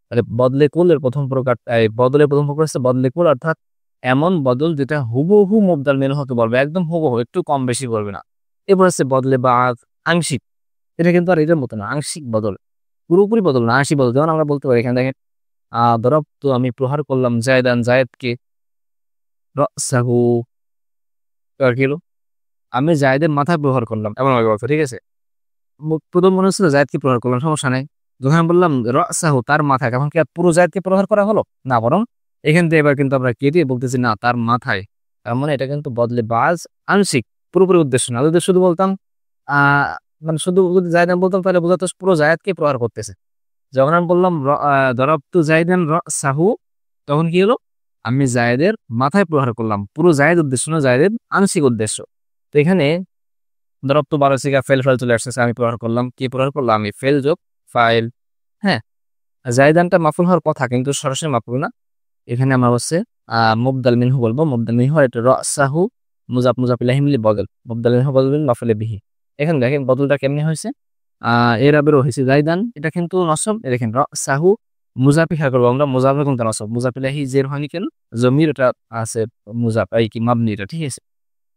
[SPEAKER 1] তাহলে বদলে কুল এর প্রথম প্রকার, বদলের প্রথম প্রকার হচ্ছে বদলে কুল, অর্থাৎ এমন বদল যেটা হুবহু মুবদাল মিনহুকে বলবে, একদম হুবহু, একটু কম বেশি করবে না। এরপর হচ্ছে বদলে বা আংশিক। এটা কিন্তু আর এটার মতো না, আংশিক বদল, পুরোপুরি বদল না, আংশিক বদল। যেমন আমরা বলতে পারি, এখানে দেখেন, দরব তো আমি প্রহার করলাম জায়দান, জায়েদকে, রাসাহু, আর কি হলো, আমি জায়েদের মাথায় প্রহার করলাম, এমন ভাবে বলতো। ঠিক আছে, প্রথম মনে হচ্ছিল জায়েদকে প্রহার করলাম, সমস্যা নেই। যখন আমি বললাম রাসাহু, তার মাথায়, তখন কি আর পুরো জায়েদকে প্রহার করা হলো না? বরং এখান থেকে এবার কিন্তু আমরা কেটে বলতেছি না, তার মাথায়। তার মানে এটা কিন্তু বদলে বাজ আংশিক, পুরোপুরি উদ্দেশ্য না। যদি শুধু বলতাম আহ মানে শুধু যদি জায়েদ আমি বলতাম, তাহলে বোঝাতো পুরো জায়েদকে প্রহার করতেছে। যখন আমি বললাম দরবতু জায়েদান রাসাহু, তখন কি হলো, আমি জায়েদের মাথায় প্রহার করলাম, পুরো জায়েদ উদ্দেশ্য না, জায়েদের আংশিক উদ্দেশ্য। তো এখানে দরবতু বারসিকা ফেল ফেল চলে আসতেছে, আমি প্রহার করলাম, কি প্রহার করলাম? আমি ফেল যোগ ফাইল। হ্যাঁ, জায়দানটা মাফুল হওয়ার কথা, কিন্তু সরাসরি মাফুল না। এখানে আমরা হচ্ছে মুবদাল মিনহু বলবো। মুবদাল মিনহু আর এটা রাসাহু, মুজাফ মুজাফ ইলাইহি মিলি বদল, মুবদাল মিনহু বদল মাফুলে বিহি। এখানে দেখেন বদলটা কেমনি হয়েছে, এরাবেরও হয়েছে জায়দান, এটা কিন্তু নসব। দেখেন রাসাহু, মুজাফি খেয়াল করবো আমরা, মুজাফে কিন্তু নসব, মুজাফ ইলাইহি জের হয়নি কেন, জমির এটা আছে, মুজাফ এই কি মাবনি, এটা ঠিক আছে।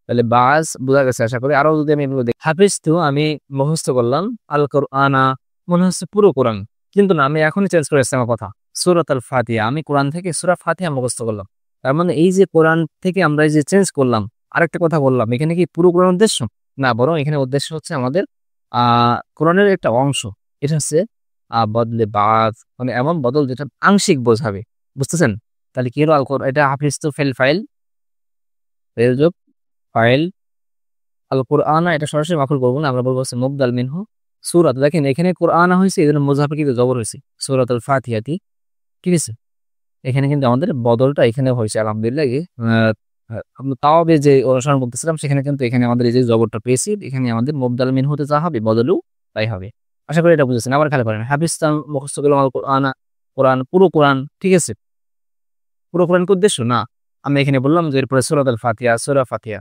[SPEAKER 1] তাহলে বাস বোঝা গেছে আশা করি। আরো যদি আমি এগুলো দেখি, হাফিজ তো আমি মুখস্থ করলাম আল কোরআনা, মনে হচ্ছে পুরো কোরআন, কিন্তু না, আমি এখনই চেঞ্জ করে এসেছি আমার কথা। সূরাত আল ফাতিহা, আমি কোরআন থেকে সূরা ফাতিহা মুখস্থ করলাম। তার মানে এই যে কোরআন থেকে আমরা এই যে চেঞ্জ করলাম, আরেকটা কথা বললাম, এখানে কি পুরো কোরআন উদ্দেশ্য না, বরং এখানে উদ্দেশ্য হচ্ছে আমাদের কোরআনের একটা অংশ। এটা হচ্ছে বদলে বাজ, মানে এমন বদল যেটা আংশিক বোঝাবে, বুঝতেছেন? তাহলে কি হলো, আল কোরআন, এটা হাফিজ তো ফেল ফাইল, ফেল যোগ ফাইল, আল কোরআনা, এটা সরাসরি মাফুল করবো না, আমরা বলবো হচ্ছে মুবদাল মিনহু। সূরাত, দেখেন এখানে কোরআনা হয়েছে, এই জন্য মুজাফে কিন্তু জবর হয়েছে, সূরাতুল ফাতিহাতি। ঠিক আছে, এখানে কিন্তু আমাদের বদলটা এখানে হয়েছে, আলহামদুলিল্লাহ। তাও যে অনুসরণ করতেছিলাম, সেখানে কিন্তু এখানে আমাদের এই যে জবরটা পেয়েছি, এখানে আমাদের মুবদাল মিনহুতে যা হবে বদলও তাই হবে। আশা করি এটা বুঝেছেন। আবার খেয়াল করেন, হাফিজ মুখস্থ করলাম আল কোরআনা, কোরআন, পুরো কোরআন, ঠিক আছে, পুরো কোরআন কি উদ্দেশ্য না? আমি এখানে বললাম যে এরপরে সূরাতুল ফাতিহা, সূরা ফাতিহা,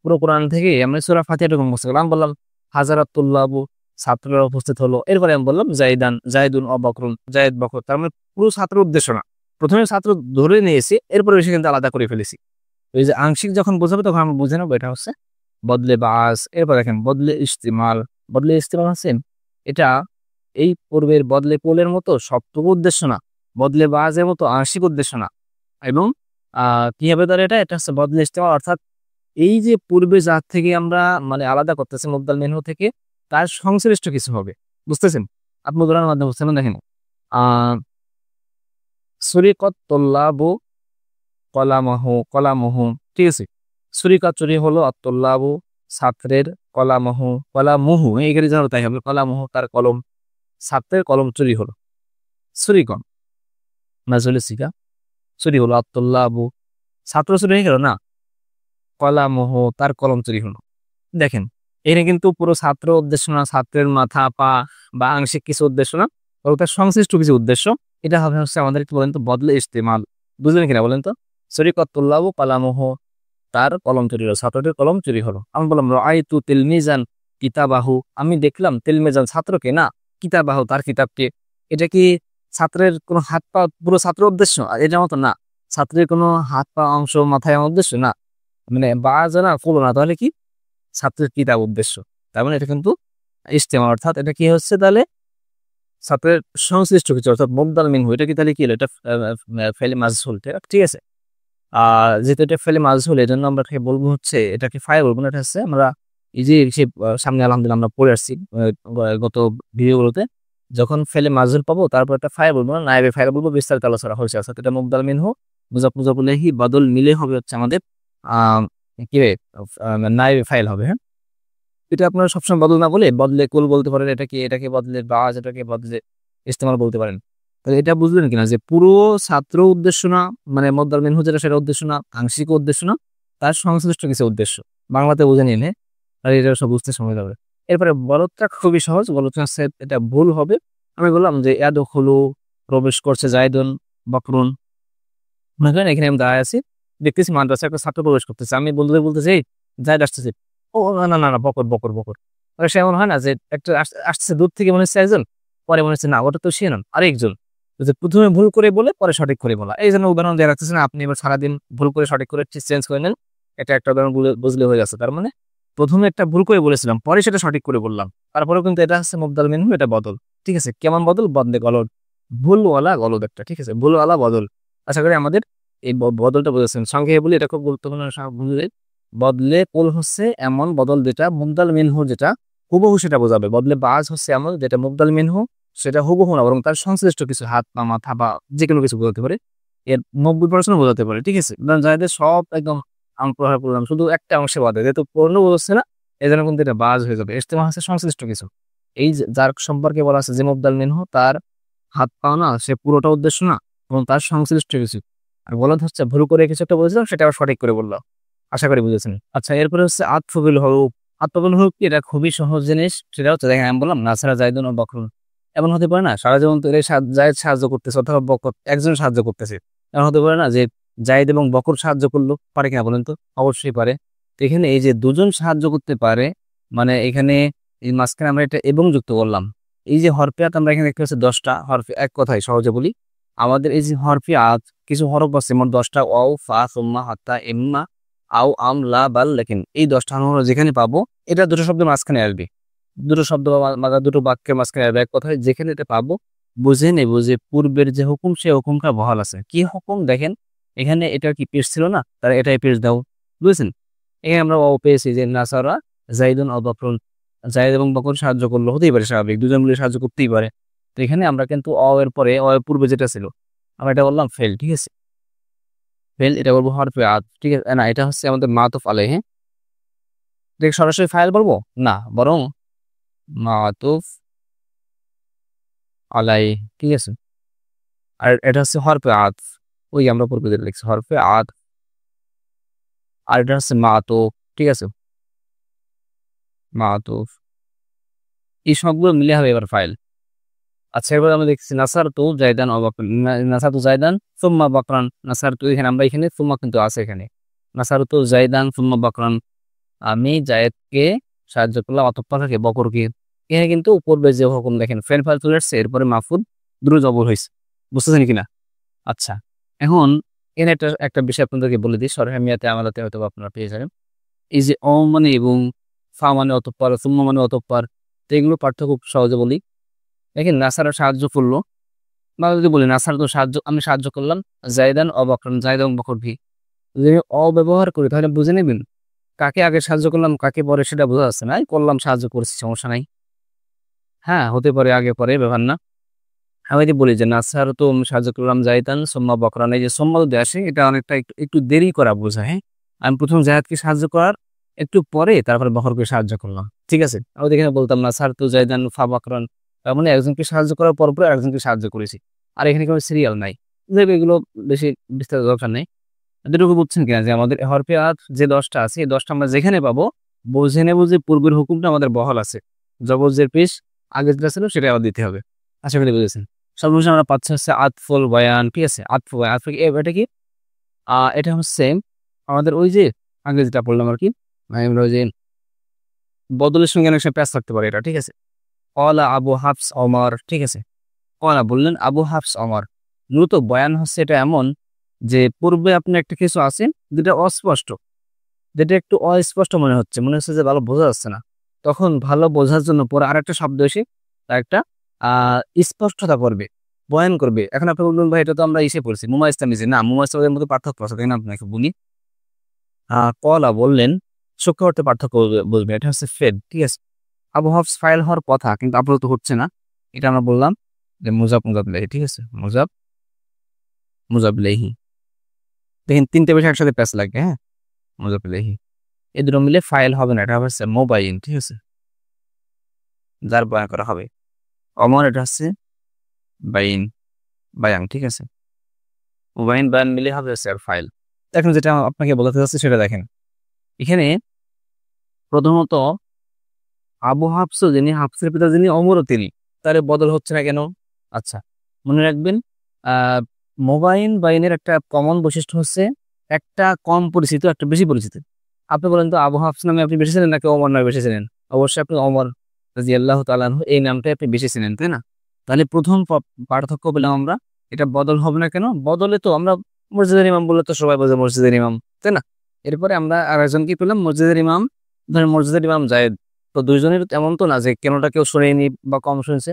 [SPEAKER 1] পুরো কোরআন থেকে আমরা সূরা ফাতিহাটুকু মুখস্থ করলাম। আমি বললাম হাজারাতুল্লাহু, ছাত্ররা উপস্থিত হলো। এরপরে আমি বললাম জাইদান, জাইদুন ও বকরুন, জায়েদ বকর। তার মানে পুরো ছাত্রের উদ্দেশ্য না, প্রথমে ছাত্র ধরে নিয়েছি, এরপরে এসে কিন্তু আলাদা করে ফেলেছি। তো এই যে আংশিক যখন বোঝাবে, তখন আমরা বুঝে নেবো এটা হচ্ছে বদলে বাস। এরপর দেখেন বদলে ইস্তেমাল, বদলে ইস্তেমাল আছে, এটা এই পূর্বের বদলে পোলের মতো সবটুকু উদ্দেশ্য না, বদলে বাজের মতো আংশিক উদ্দেশ্য না। এবং কি হবে তার, এটা এটা হচ্ছে বদলে ইস্তেমাল, অর্থাৎ এই যে পূর্বে যার থেকে আমরা মানে আলাদা করতেছি মুবদাল মিনহু থেকে, তার সংশ্লিষ্ট কিছু হবে, বুঝতেছেন? আপনি উদাহরণের মাধ্যমে বুঝছেন, দেখেন সুরিকত তোল্লাবু কলামহু, কলামহু, ঠিক আছে, সুরিকত চুরি হলো, আত্তল্লাবু ছাত্রের, কলামহু, কলামুহু, এখানে যেন তাই হবে, কলামহু তার কলম, ছাত্রের কলম চুরি হলো, সুরিকম নাজলে সিকা, চুরি হলো, আত্তল্লাবু ছাত্র চুরি হয়ে গেল না, কলামহু তার কলম চুরি হলো। দেখেন এখানে কিন্তু পুরো ছাত্র উদ্দেশ্য না, ছাত্রের মাথা পা বা আংশিক কিছু উদ্দেশ্য না, বরং তার সংশ্লিষ্ট কিছু উদ্দেশ্য। এটা হবে হচ্ছে আমাদের, একটু বলেন তো, বদলে ইস্তেমাল, বুঝলেন কিনা বলেন তো? সরিকতুল্লাহ কালামহ, তার কলম চুরি হলো, ছাত্রটির কলম চুরি হলো। আমি বললাম রাআইতু তিলমিজান কিতাবাহু, আমি দেখলাম তিলমিজান ছাত্রকে, না কিতাবাহু তার কিতাবকে। এটা কি ছাত্রের কোনো হাত পা পুরো ছাত্র উদ্দেশ্য? আর এটার মতো না, ছাত্রের কোনো হাত পা অংশ মাথায় আমার উদ্দেশ্য না, মানে বা জানা ফুলো না, তাহলে কি ছাত্রের কিতাব উদ্দেশ্য। তার মানে এটা কিন্তু ইজতেমা, অর্থাৎ এটা কি হচ্ছে তাহলে ছাত্রের সংশ্লিষ্ট কিছু, অর্থাৎ মুবদাল মিনহু, এটা কি তাহলে কি হলো, এটা ফেলে মাজহুল, ঠিক আছে। যেহেতু এটা ফেলে মাজহুল, এই জন্য আমরা বলবো হচ্ছে এটাকে ফাইল বলবো না, এটা হচ্ছে আমরা এই যে সামনে আলহামদুলিল্লাহ আমরা পড়ে আসছি গত ভিডিওগুলোতে, যখন ফেলে মাজহুল পাবো তারপর একটা ফাইল বলবো না, নায়েবে ফাইল বলবো, বিস্তারিত আলোচনা হয়েছে। অর্থাৎ এটা মুবদাল মিনহু মুজাফ মুজাফ ইলাইহি বদল মিলে হবে হচ্ছে আমাদের কি নায়েবে ফাইল হবে। হ্যাঁ, এটা আপনারা সবসময় বদল না বলে বদলে কুল বলতে পারেন, এটাকে বদলে বাজ, এটাকে বদলে ইস্তেমাল বলতে পারেন। তাহলে এটা বুঝলেন কিনা যে পুরো ছাত্র উদ্দেশ্য না, মানে মুবদাল মিনহু যেটা সেটা উদ্দেশ্য না, আংশিক উদ্দেশ্য না, তার সংশ্লিষ্ট কিছু উদ্দেশ্য বাংলাতে বুঝে নিলে আর এটা সব বুঝতে সময় যাবে। এরপরে বলদটা খুবই সহজ, বলদটা হচ্ছে এটা ভুল হবে। আমি বললাম যে ইয়াদখুলু প্রবেশ করছে জায়দুন বকরুন, মনে করেন এখানে আমি দাঁড়ায় আছি, দেখতেছি মাদ্রাসায় একটা ছাত্র প্রবেশ করতেছে, আমি বলতে বলতেছি এই জায়দ আসতেছে, ও না না না না, বকর বকর বকর। সে এমন হয় না যে একটা আসছে দূর থেকে মনে হচ্ছে একজন, পরে মনে হচ্ছে না ওটা তো সে নন আরেকজন, যে প্রথমে ভুল করে বলে পরে সঠিক করে বলা, এই জন্য উদাহরণ দিয়ে রাখতেছে না, আপনি এবার সারাদিন ভুল করে সঠিক করে চেঞ্জ করে নেন, এটা একটা উদাহরণ বুঝলে হয়ে যাচ্ছে। তার মানে প্রথমে একটা ভুল করে বলেছিলাম, পরে সেটা সঠিক করে বললাম, তারপরেও কিন্তু এটা হচ্ছে মুবদাল মিনহু, এটা বদল, ঠিক আছে। কেমন বদল? বদলে গলদ, ভুলওয়ালা গলদ একটা, ঠিক আছে, ভুলওয়ালা বদল। আশা করি আমাদের এই বদলটা বুঝেছেন। সংক্ষেপে বলি, এটা খুব গুরুত্বপূর্ণ বুঝলে, বদলে কুল হচ্ছে এমন বদল যেটা মুবদাল মিনহু যেটা হুবহু সেটা বোঝাবে, বদলে বাজ হচ্ছে এমন যেটা মুবদাল মিনহু সেটা হুবহু না, বরং তার সংশ্লিষ্ট কিছু, হাত পা মাথা বা যে কোনো কিছু বোঝাতে পারে, এর 90% বোঝাতে পারে, ঠিক আছে। যাদের সব একদম আমি প্রহার করলাম, শুধু একটা অংশে বাদে, যেহেতু পূর্ণ বোঝাচ্ছে না, এই জন্য কিন্তু এটা বাজ হয়ে যাবে। ইজতেমা হচ্ছে সংশ্লিষ্ট কিছু, এই যার সম্পর্কে বলা আছে যে মুবদাল মিনহু, তার হাত পাও না, সে পুরোটা উদ্দেশ্য না, এবং তার সংশ্লিষ্ট কিছু। আর বলদ হচ্ছে ভুল করে কিছু একটা বলেছিলাম, সেটা আবার সঠিক করে বললাম। আশা করি বুঝেছেন। আচ্ছা, এরপরে হচ্ছে আতফুল হরুফ। আতফুল হরুফ কি? এটা খুবই সহজ জিনিস। সেটা হচ্ছে দেখেন, আমি বললাম নাসারা জাইদুন ও বকরুন, এমন হতে পারে না সারা জীবন তো জায়েদ সাহায্য করতেছে অথবা বকর একজন সাহায্য করতেছে, এমন হতে পারে না যে জায়েদ এবং বকর সাহায্য করলো, পারে কিনা বলেন তো? অবশ্যই পারে। তো এখানে এই যে দুজন সাহায্য করতে পারে, মানে এখানে এই মাঝখানে আমরা এটা এবং যুক্ত করলাম। এই যে হরফে আত আমরা এখানে দেখতে পাচ্ছি 10টা হরফে, এক কথায় সহজে বলি, আমাদের এই যে হরফে আত কিছু হরফ আছে মোট 10টা, ওয়াও ফা সুম্মা হাত্তা ইম্মা আও আম লা বাল লেকিন, এই 10টা হরফ যেখানে পাবো এটা দুটো শব্দের মাঝখানে আসবে, দুটো শব্দ বা দুটো বাক্যের মাঝখানে আসবে, এক কথায় যেখানে এটা পাবো বুঝে নেবো যে পূর্বের যে হুকুম সে হুকুমটা বহাল আছে। কি হুকুম? দেখেন এখানে এটা কি পেশ ছিল না, তারা এটাই পেশ দাও, বুঝেছেন। এখানে আমরা ও পেয়েছি যে নাসারা জাইদুন ও বকরুন, জায়েদ এবং বকর সাহায্য করলো, হতেই পারে, স্বাভাবিক, দুজন মিলে সাহায্য করতেই পারে। তো এখানে আমরা কিন্তু এর পরে এর পূর্বে যেটা ছিল আমরা এটা বললাম ফেল, ঠিক আছে, ফেল, এটা বলবো হরফে আত, ঠিক আছে না, এটা হচ্ছে আমাদের মাতুফ আলাইহি। হ্যাঁ, এটা সরাসরি ফাইল বলবো না, বরং মাতুফ আলাই, ঠিক আছে। আর এটা হচ্ছে হরফে আত, ওই আমরা পূর্বে যেটা লিখছি হরফে আত, আর এটা হচ্ছে মাতুফ, ঠিক আছে, মাতুফ, এই সবগুলো মিলে হবে এবার ফাইল। আচ্ছা, এবার আমরা দেখছি নাসার তু জায়দান অবাকরান, নাসার তু জায়দান সুম্মা বাকরান, নাসার তু এখানে আমরা এখানে সুম্মা কিন্তু আছে এখানে, নাসার তু জায়দান সুম্মা বাকরান, আমি জায়েদকে সাহায্য করলাম অতঃপর থেকে বকরকে। এখানে কিন্তু পূর্বে যে হুকুম দেখেন ফেল ফাইল চলে আসছে, এরপরে মাহফুদ দ্রুত জবর হয়েছে, বুঝতেছেন কিনা? আচ্ছা, এখন এখানে একটা বিষয় আপনাদেরকে বলে দিই, সরহে মিয়াতে আমালাতে হয়তো আপনারা পেয়ে যাবেন। এই যে অ মানে এবং ফা মানে অতঃপর, সুম্মা মানে অতঃপর, তো এগুলো পার্থক্য খুব সহজে বলি। দেখেন নাসারা সাহায্য করলো, বা যদি বলি নাসার তো সাহায্য, আমি সাহায্য করলাম জায়দান অবকরণ, জায়দ এবং বকর ভি, যদি অব্যবহার করি তাহলে বুঝে নেবেন কাকে আগে সাহায্য করলাম কাকে পরে সেটা বোঝা যাচ্ছে না, করলাম সাহায্য করছি সমস্যা নাই, হ্যাঁ হতে পারে আগে পরে, ব্যাপার না। আমি যদি বলি যে নাসার তো আমি সাহায্য করলাম জায়দান সোম্মা বকরান, এই যে সোম্মা যদি আসে এটা অনেকটা একটু দেরি করা বোঝায়। হ্যাঁ, আমি প্রথম জায়দকে সাহায্য করার একটু পরে তারপরে বকরকে সাহায্য করলাম, ঠিক আছে। আমি এখানে বলতাম নাসার তো জায়দান ফা বকরান, তার মানে একজনকে সাহায্য করার পর পরে একজনকে সাহায্য করেছি, আর এখানে কোনো সিরিয়াল নাই, এগুলো বেশি বিস্তারিত দরকার নেই। এতটুকু বুঝছেন কিনা যে আমাদের হরফে আত যে 10টা আছে, এই 10টা আমরা যেখানে পাবো বুঝে নেবো যে পূর্বের হুকুমটা আমাদের বহাল আছে, জবরজের পেশ আগে যেটা ছিল সেটা আবার দিতে হবে। আশা করি বুঝেছেন। সর্বশেষে আমরা পাচ্ছি হচ্ছে আতফুল বয়ান, ঠিক আছে, আতফুল বয়ান, আতফুল এটা কি? এটা হচ্ছে আমাদের ওই যে আগে যেটা বললাম আর কি, আমরা ওই যে বদলের সঙ্গে অনেক সময় প্যাচ থাকতে পারে এটা, ঠিক আছে। কলা আবু হাফস ওমর, ঠিক আছে, কলা বললেন আবু হাফস ওমর, মূলত বয়ান হচ্ছে এটা এমন যে পূর্বে আপনি একটা কিছু আছে যেটা অস্পষ্ট, যেটা একটু অস্পষ্ট মনে হচ্ছে যে ভালো বোঝা যাচ্ছে না, তখন ভালো বোঝার জন্য পরে আরেকটা শব্দ এসে তার একটা স্পষ্টতা করবে, বয়ান করবে। এখন আপনি বলবেন ভাই এটা তো আমরা ইসে পড়ছি মুমাইজ তামিজে, না মুমাইজ তামিজের মধ্যে পার্থক্য আছে, তাই না? আপনাকে বলি, কলা বললেন সূক্ষ্ম অর্থে পার্থক্য বলবে, এটা হচ্ছে ফেড, ঠিক আছে। আবু হাফস ফাইল হওয়ার কথা কিন্তু আপাতত হচ্ছে না, এটা আমরা বললাম যে মুজাব মুজাব লেহি, ঠিক আছে, মুজাব মুজাব লেহি। দেখেন তিনটে বিষয় একসাথে প্যাচ লাগে, হ্যাঁ, মুজাব লেহি, এই দুটো মিলে ফাইল হবে না, এটা হচ্ছে মোবাইন, ঠিক আছে, যার বয়ান করা হবে। অমর এটা হচ্ছে বাইন, বায়াং, ঠিক আছে, মোবাইন বায়ান মিলে হবে হচ্ছে আর ফাইল। এখন যেটা আপনাকে বলতে চাচ্ছি সেটা দেখেন, এখানে প্রথমত আবু হাফস যিনি, হাফসের পিতা যিনি, অমরও তিনি, তার বদল হচ্ছে না কেন? আচ্ছা, মনে রাখবেন মোবাইন বাইনের একটা কমন বৈশিষ্ট্য হচ্ছে একটা কম পরিচিত, একটা বেশি পরিচিত। আপনি বলেন তো আবু হাফস নামে আপনি বেশি চেনেন নাকি অমর নামে বেশি চেনেন? অবশ্যই আপনি অমর রাদিয়াল্লাহু তাআলা আনহু এই নামটাই আপনি বেশি চেনেন, তাই না? তাহলে প্রথম পার্থক্য পেলাম আমরা, এটা বদল হবে না কেন? বদলে তো আমরা মসজিদের ইমাম বললে তো সবাই বোঝে মসজিদের ইমাম, তাই না? এরপরে আমরা আরেকজন কি পেলাম, মসজিদের ইমাম, ধরেন মসজিদের ইমাম জায়েদ, তো দুইজনের এমন তো না যে কেনটা কেউ শুনেনি বা কম শুনছে।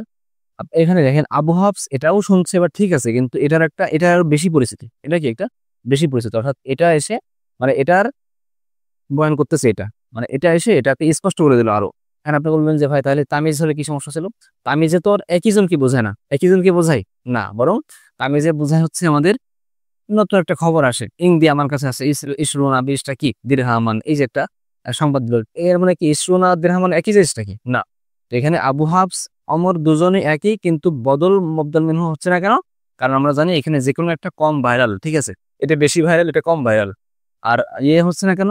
[SPEAKER 1] এখানে দেখেন আবু হাফস এটাও শুনছে এবার, ঠিক আছে, কিন্তু এটার একটা, এটা আরো বেশি পরিচিতি, এটা কি একটা বেশি পরিচিত, অর্থাৎ এটা এসে মানে এটার বয়ান করতেছে, এটা মানে এটা এসে এটাকে স্পষ্ট করে দিল আরো। এখন আপনি বলবেন যে ভাই তাহলে তামিজ হলে কি সমস্যা ছিল? তামিজে তো আর একই জন কি বোঝায় না, একই জন কি বোঝায় না, বরং তামিজে বোঝায় হচ্ছে আমাদের নতুন একটা খবর আসে, ইংদি আমার কাছে আছে, ইসরুনা 20টা কি দিরহামান, এই যে একটা সংবাদ দিল, এর মানে কি ইসরুনা দিরহামান একই জিনিসটা কি না? তো এখানে আবু হাফস অমর দুজনে একই, কিন্তু বদল মবদল মিনহু হচ্ছে না কেন? কারণ আমরা জানি এখানে যে কোনো একটা কম ভাইরাল, ঠিক আছে, এটা বেশি ভাইরাল, এটা কম ভাইরাল। আর ইয়ে হচ্ছে না কেন,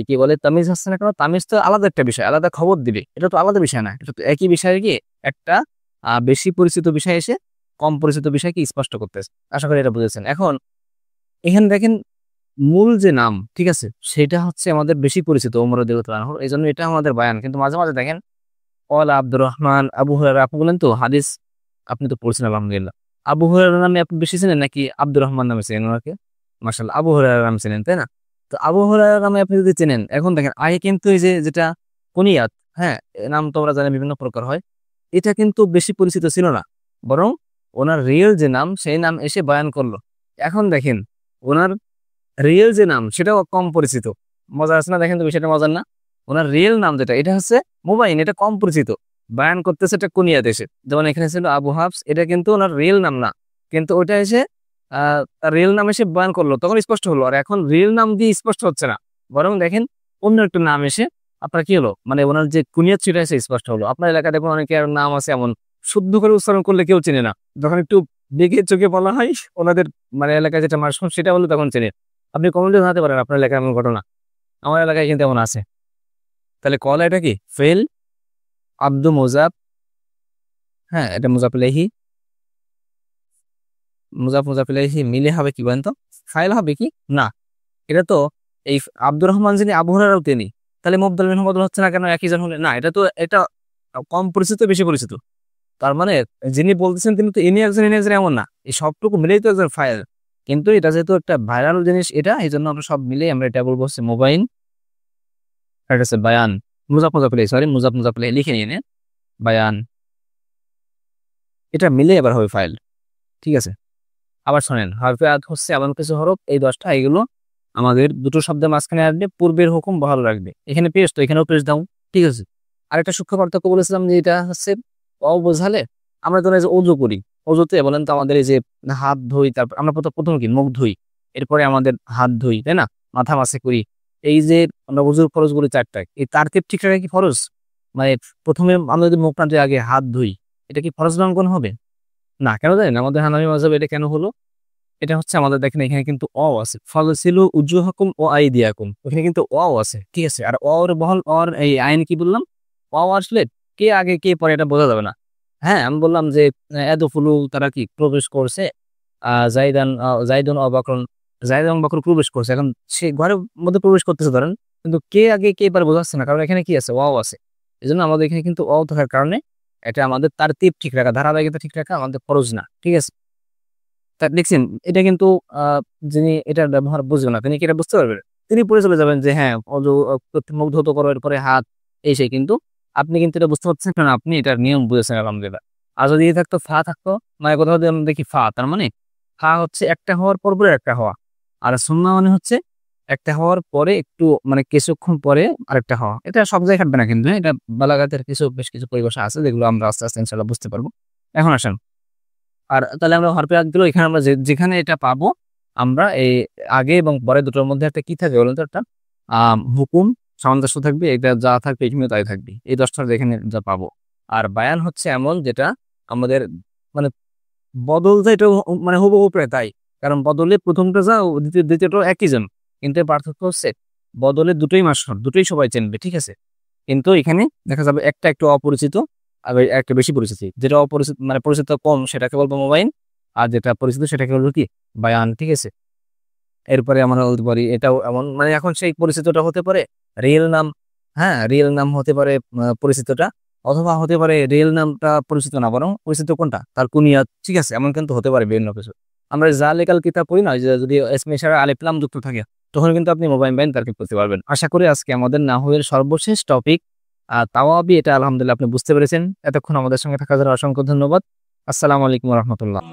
[SPEAKER 1] কি বলে তামিজ হচ্ছে না কেন? তামিজ তো আলাদা একটা বিষয়, আলাদা খবর দিবে, এটা তো আলাদা বিষয় না, এটা তো একই বিষয়ে কি একটা বেশি পরিচিত বিষয় এসে কম পরিচিত বিষয়কে স্পষ্ট করতেছে। আশা করি এটা বুঝেছেন। এখন এখানে দেখেন মূল যে নাম, ঠিক আছে, সেটা হচ্ছে আমাদের বেশি পরিচিত ওমর রাদিয়াল্লাহু আনহু, এই জন্য এটা আমাদের বয়ান। কিন্তু মাঝে মাঝে দেখেন ওয়ালা আব্দুর রহমান, আবু হুরায়রা, আপনি বলেন তো হাদিস আপনি তো পড়ছেন আলহামদুলিল্লাহ, আবু হুরায়রা নামে আপনি বেশি চেনেন নাকি আব্দুর রহমান নামে চেনেন ওনাকে? মাশাআল্লাহ, আবু হুরায়রা নামে চেনেন, তাই না? তো আবু হুরায়রা নামে আপনি যদি চেনেন, এখন দেখেন আগে কিন্তু এই যে যেটা কুনিয়াত, হ্যাঁ, এ নাম তো আমরা জানি বিভিন্ন প্রকার হয়, এটা কিন্তু বেশি পরিচিত ছিল না, বরং ওনার রিয়েল যে নাম সেই নাম এসে বয়ান করলো। এখন দেখেন ওনার রিয়েল যে নাম সেটাও কম পরিচিত, মজা আছে না? দেখেন তো বিষয়টা মজার না? ওনার রিয়েল নাম যেটা, এটা হচ্ছে মোবাইন, এটা কম পরিচিত, বায়ান করতেছে এটা কুনিয়াত এসে, যেমন এখানে ছিল আবু হাফস, এটা কিন্তু ওনার রিয়েল নাম না, কিন্তু ওটা এসে তার রিয়েল নাম এসে বয়ান করলো, তখন স্পষ্ট হলো। আর এখন রিয়েল নাম দিয়ে স্পষ্ট হচ্ছে না, বরং দেখেন অন্য একটা নাম এসে আপনার কি হলো, মানে ওনার যে কুনিয়াত সেটা এসে স্পষ্ট হলো। আপনার এলাকায় দেখুন অনেকের নাম আছে এমন শুদ্ধ করে উচ্চারণ করলে কেউ চেনে না, যখন একটু বেগে চোখে বলা হয় ওনাদের মানে এলাকায় যেটা মার্শন সেটা বলে তখন চেনে। আপনি কমেন্টে জানাতে পারেন আপনার এলাকায় এমন ঘটনা, আমার এলাকায় কিন্তু এমন আছে। তাহলে কলা এটা কি ফেল, আব্দু মোজাব, হ্যাঁ এটা মুজাফিলাহি, মুজাফিলাহি মিলে হবে কি বলেন তো? ফাইল হবে কি না? এটা তো এই আব্দুর রহমান যিনি, আবু হুরায়রাও তিনি, তাহলে মুবদল মিনহু বদল হচ্ছে না কেন একই জন হলে? না, এটা তো এটা কম পরিচিত বেশি পরিচিত, তার মানে যিনি বলতেছেন তিনি তো ইনি একজন ইনি একজন এমন না, এই সবটুকু মিলেই তো একজন ফাইল। কিন্তু এটা যেহেতু একটা ভাইরাল জিনিস, এটা এই জন্য আমরা সব মিলে আমরা এটা বলবো হচ্ছে মোবাইন, এটা হচ্ছে বায়ান, মুজাফিলাই, সরি মুজাফিলাই লিখে নিয়ে নেন, বায়ান, এটা মিলে এবার হবে ফাইল, ঠিক আছে। আবার শোনেন, হরফে আদ হচ্ছে এমন কিছু হরফ, এই 10টা, এগুলো আমাদের দুটো শব্দের মাঝখানে আসবে, পূর্বের হুকুম বহাল রাখবে। এখানে পেশ, তো এখানেও পেশ দাও, ঠিক আছে। আরেকটা সূক্ষ্ম পার্থক্য বলেছিলাম যে এটা হচ্ছে বোঝালে, আমরা ধরেন এই যে অজু করি, অজুতে বলেন তো আমাদের এই যে হাত ধুই, তারপর আমরা প্রথম কি মুখ ধুই, এরপরে আমাদের হাত ধুই, তাই না, মাথা মাসে করি, এই যে আমরা অজুর ফরজ বলি 4টা, এই তারতিব ঠিক রাখা কি ফরজ? মানে প্রথমে আমরা যদি মুখ না ধুই আগে হাত ধুই, এটা কি ফরজ লঙ্ঘন হবে? না, কেন জানেন আমাদের হানাফি মাযহাবে এটা কেন হলো? এটা হচ্ছে আমাদের দেখেন এখানে কিন্তু আছে, ফাগসিলু উজুহাকুম ওয়া আইদিয়াকুম, ওখানে কিন্তু আছে, ঠিক আছে। আর এর বহল এই আইন কি বললাম, আসলে কে আগে কে পরে এটা বোঝা যাবে না। হ্যাঁ, আমি বললাম যে এদফুলু তারা কি প্রবেশ করছে, জাইদুন ও বকরুন, জাইদ এবং বকর প্রবেশ করছে, এখন সে ঘরের মধ্যে প্রবেশ করতেছে ধরেন, কিন্তু কে আগে কে পরে বোঝাচ্ছে না, কারণ এখানে কি আছে, আছে। এই জন্য আমাদের এখানে কিন্তু থাকার কারণে এটা আমাদের তারতিব ঠিক রাখা, ধারাবাহিকতা ঠিক রাখা আমাদের ফরজ না, ঠিক আছে। তা দেখছেন এটা কিন্তু যিনি এটার ব্যবহার বুঝবেন না, তিনি কি এটা বুঝতে পারবেন? তিনি পড়ে চলে যাবেন যে হ্যাঁ মুগ্ধ করার পরে হাত এই সেই, কিন্তু আপনি কিন্তু এটা বুঝতে পারছেন, কারণ আপনি এটার নিয়ম বুঝেছেন আলহামদুলিল্লাহ। আর যদি এ থাকতো ফা থাকতো, মানে কোথাও যদি আমরা দেখি ফা, তার মানে ফা হচ্ছে একটা হওয়ার পর পরে একটা হওয়া। আর সুন্নাহ মানে হচ্ছে একটা হওয়ার পরে একটু মানে কিছুক্ষণ পরে আরেকটা হওয়া। এটা সব জায়গায় খাটবে না কিন্তু, হ্যাঁ? এটা বালাগাতের বেশ কিছু পরিভাষা আছে যেগুলো আমরা আস্তে, আস্তে ইনশাআল্লাহ বুঝতে পারবো। এখন আসেন, আর তাহলে আমরা হরফে আতগুলো এখানে আমরা যেখানে এটা পাবো, আমরা এই আগে এবং পরে দুটোর মধ্যে একটা কি থাকবে বলুন তো? একটা হুকুম, সামঞ্জস্য থাকবে। এটা যা থাকবে এখানেও তাই থাকবে। এই ১০ টার যেখানে যা পাবো। আর বায়ান হচ্ছে এমন যেটা আমাদের মানে বদল যে এটা মানে হুবহু প্রায় তাই। কারণ বদলে ১ম টা যা, দ্বিতীয়টাও একই জন। কিন্তু এর পার্থক্য হচ্ছে বদলে দুটোই মাশহুর, দুটোই সবাই চিনবে, ঠিক আছে? কিন্তু এখানে দেখা যাবে একটা একটু অপরিচিত, আর একটা বেশি পরিচিত। যেটা অপরিচিত মানে পরিচিত কম সেটাকে বলবো মোবাইন, আর যেটা পরিচিত সেটাকে বলবো কি? বায়ান, ঠিক আছে? এরপরে আমরা বলতে পারি এটাও এমন, মানে এখন সেই পরিচিতটা হতে পারে রিয়েল নাম, হ্যাঁ? রিয়েল নাম হতে পারে পরিচিতটা, অথবা হতে পারে রিয়েল নামটা পরিচিত না, বরং পরিচিত কোনটা? তার কুনিয়াত, ঠিক আছে? এমন কিন্তু হতে পারে বিভিন্ন কিছু। আমরা জালিকাল কিতাব পড়ি না? যে যদি ইসমে ইশারা আলিফ লাম যুক্ত থাকে, তখন কিন্তু আপনি মোবাইল বাইন তারকিব করতে পারবেন। আশা করি আজকে আমাদের নাহওয়ের সর্বশেষ টপিক তাওয়াবি, এটা আলহামদুলিল্লাহ আপনি বুঝতে পেরেছেন। এতক্ষণ আমাদের সঙ্গে থাকার জন্য অসংখ্য ধন্যবাদ। আসসালামু আলাইকুম ওয়া রাহমাতুল্লাহ।